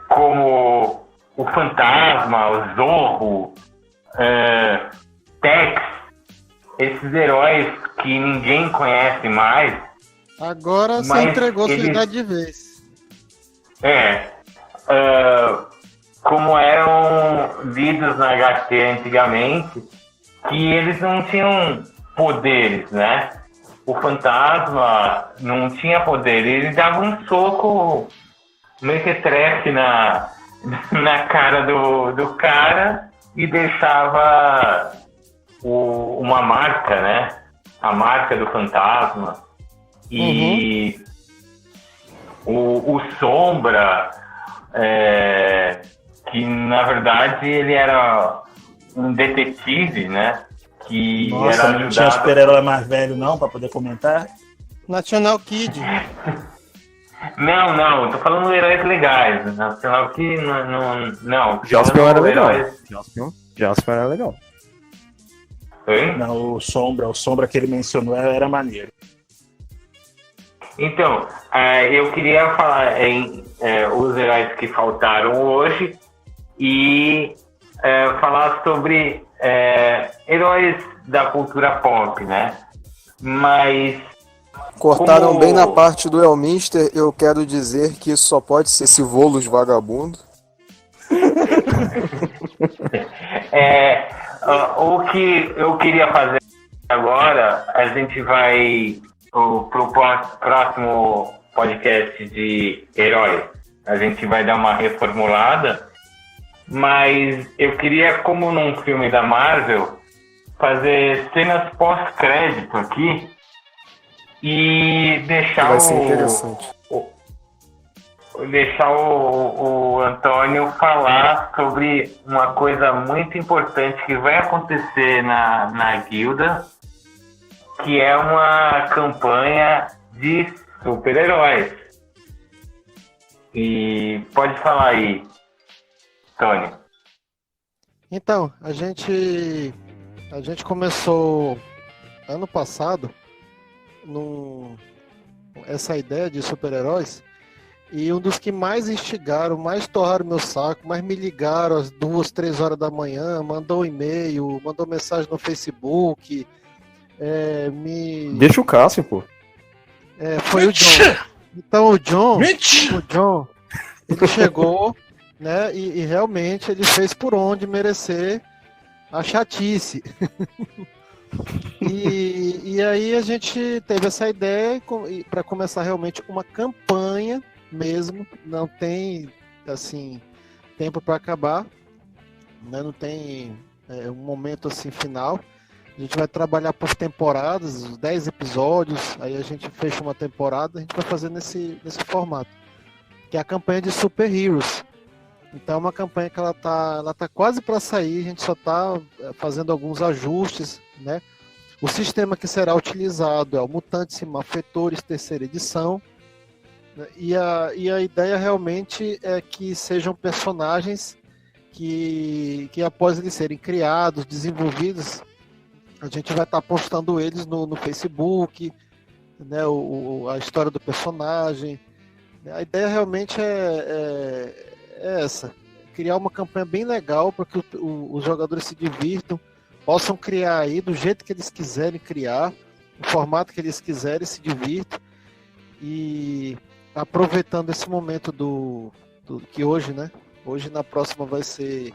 como o Fantasma, o Zorro, Tex, esses heróis que ninguém conhece mais. Agora você Mas entregou sua eles- idade de vez. Como eram lidos na HQ antigamente, que eles não tinham poderes, né? O fantasma não tinha poder, ele dava um soco mequetrefe na cara do cara e deixava uma marca, né? A marca do fantasma. E o Sombra, que na verdade ele era um detetive, né? Que Nossa, era não tinha ajudado. super-herói mais velho não, pra poder comentar? National Kid. Não, tô falando heróis legais. Nacional que não. Jaspion era legal. Heróis... Jaspion era legal. Oi? Não, o Sombra que ele mencionou era maneiro. Então, eu queria falar em os heróis que faltaram hoje e falar sobre heróis da cultura pop, né? Mas Cortaram como- bem na parte do Elminster, eu quero dizer que isso só pode ser esse Volus vagabundo. O que eu queria fazer agora, a gente vai pro próximo podcast de heróis. A gente vai dar uma reformulada, mas eu queria, como num filme da Marvel, fazer cenas pós-crédito aqui e deixar Vai ser interessante. deixar o Antônio falar sobre uma coisa muito importante que vai acontecer na guilda, que é uma campanha de super-heróis. E pode falar aí, Tony. Então, a gente começou ano passado essa ideia de super-heróis, e um dos que mais instigaram, mais torraram meu saco, mais me ligaram às 2, 3 horas da manhã, mandou um e-mail, mandou mensagem no Facebook, Deixa o Cássio, pô. foi o John. Então o John, ele chegou, né, e realmente ele fez por onde merecer a chatice. E aí a gente teve essa ideia para começar realmente uma campanha mesmo, não tem assim tempo para acabar, né? Não tem um momento assim final. A gente vai trabalhar por temporadas, os 10 episódios, aí a gente fecha uma temporada, a gente vai fazer nesse formato, que é a campanha de Super Heroes. Então é uma campanha que ela tá quase para sair, a gente só está fazendo alguns ajustes, né? O sistema que será utilizado é o Mutantes e Malfeitores, terceira edição, né? E a ideia realmente é que sejam personagens que após eles serem criados, desenvolvidos, a gente vai estar postando eles no Facebook, né? A história do personagem. A ideia realmente é essa, criar uma campanha bem legal para que os jogadores se divirtam, possam criar aí do jeito que eles quiserem criar, o formato que eles quiserem, se divirtam, e aproveitando esse momento que hoje, né? Hoje na próxima vai ser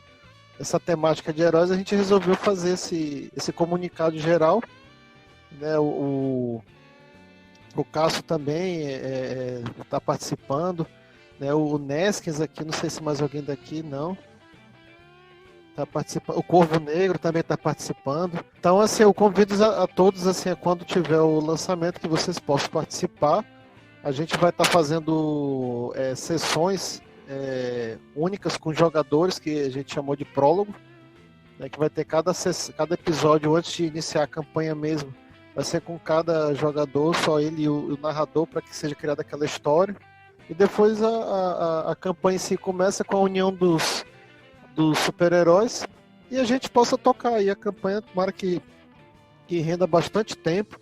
essa temática de heróis, a gente resolveu fazer esse comunicado geral, né? O Cássio também está participando, né? O Neskins aqui, não sei se mais alguém daqui, não. Tá participando. O Corvo Negro também está participando. Então, assim, eu convido a todos, assim, quando tiver o lançamento, que vocês possam participar. A gente vai estar fazendo sessões únicas com jogadores, que a gente chamou de prólogo, né, que vai ter cada episódio antes de iniciar a campanha mesmo. Vai ser com cada jogador, só ele e o narrador, para que seja criada aquela história. E depois a campanha em si começa com a união dos super-heróis, e a gente possa tocar aí a campanha, tomara que renda bastante tempo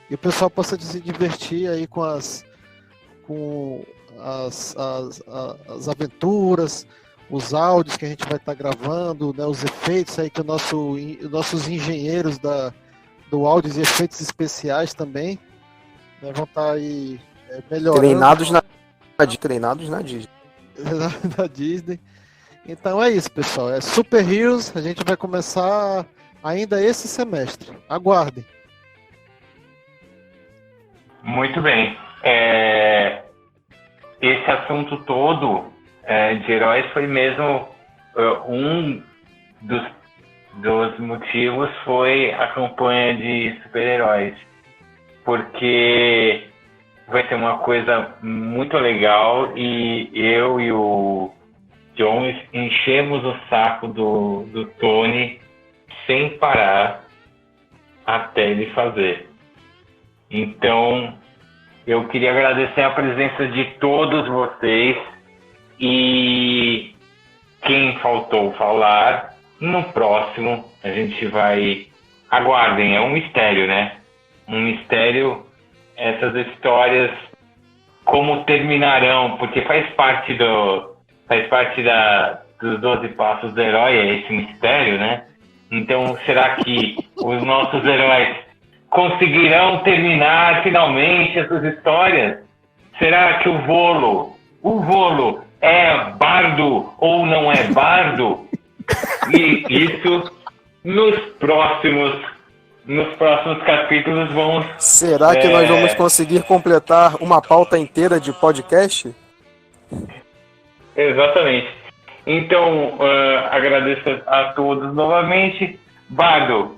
e o pessoal possa se divertir aí com as aventuras, os áudios que a gente vai estar gravando, né, os efeitos aí que nossos engenheiros do áudio e efeitos especiais também. Né, vão estar aí melhorando. Treinados na Disney. Da Disney. Então é isso, pessoal. É Super Heroes. A gente vai começar ainda esse semestre. Aguardem. Muito bem. Esse assunto todo de heróis foi mesmo um dos motivos foi a campanha de super-heróis. Porque vai ser uma coisa muito legal e eu e o John enchemos o saco do Tony sem parar até ele fazer. Então, eu queria agradecer a presença de todos vocês e quem faltou falar, no próximo a gente vai... Aguardem, é um mistério, né? Um mistério, essas histórias, como terminarão, porque faz parte dos 12 passos do herói, é esse mistério, né? Então, será que os nossos heróis conseguirão terminar finalmente essas histórias? Será que o Volo é bardo ou não é bardo? E isso nos próximos capítulos vamos... Será que nós vamos conseguir completar uma pauta inteira de podcast? Exatamente. Então, agradeço a todos novamente. Bardo,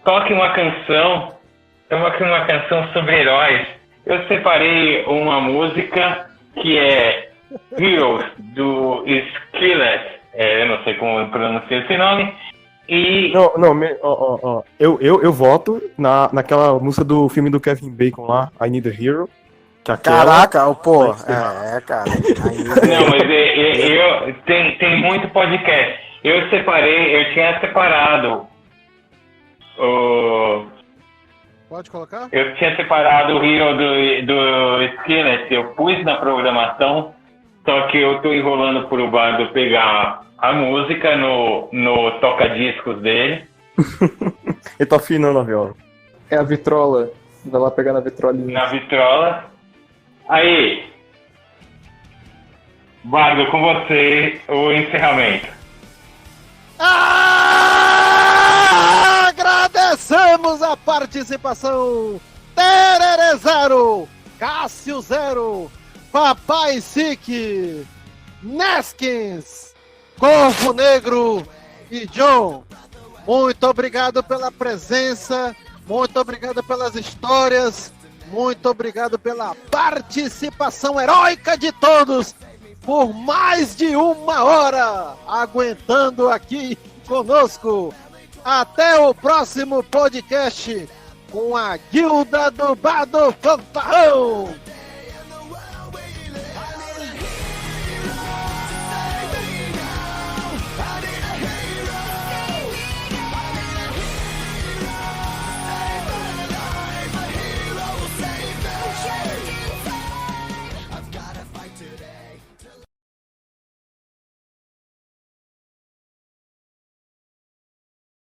toque uma canção sobre heróis. Eu separei uma música que é Heroes, do Skillet. Eu não sei como pronunciar esse nome. E... Eu voto naquela música do filme do Kevin Bacon lá, I Need a Hero. Caraca, pô. Cara. Não, mas tem muito podcast. Eu tinha separado Pode colocar? Eu tinha separado o Hero do Skillet, eu pus na programação, só que eu tô enrolando pro Bardo pegar a música no toca-discos dele. Ele tá afinando a viola. É a vitrola. Vai lá pegar na vitrolinha. Na vitrola. Aí, Bardo, com você, o encerramento. Agradecemos a participação Terere 0, Cássio 0, Papai Sique, Neskins, Corvo Negro e John. Muito obrigado pela presença, muito obrigado pelas histórias, muito obrigado pela participação heróica de todos por mais de 1 hora aguentando aqui conosco. Até o próximo podcast com a Guilda do Bardo Fanfarrão.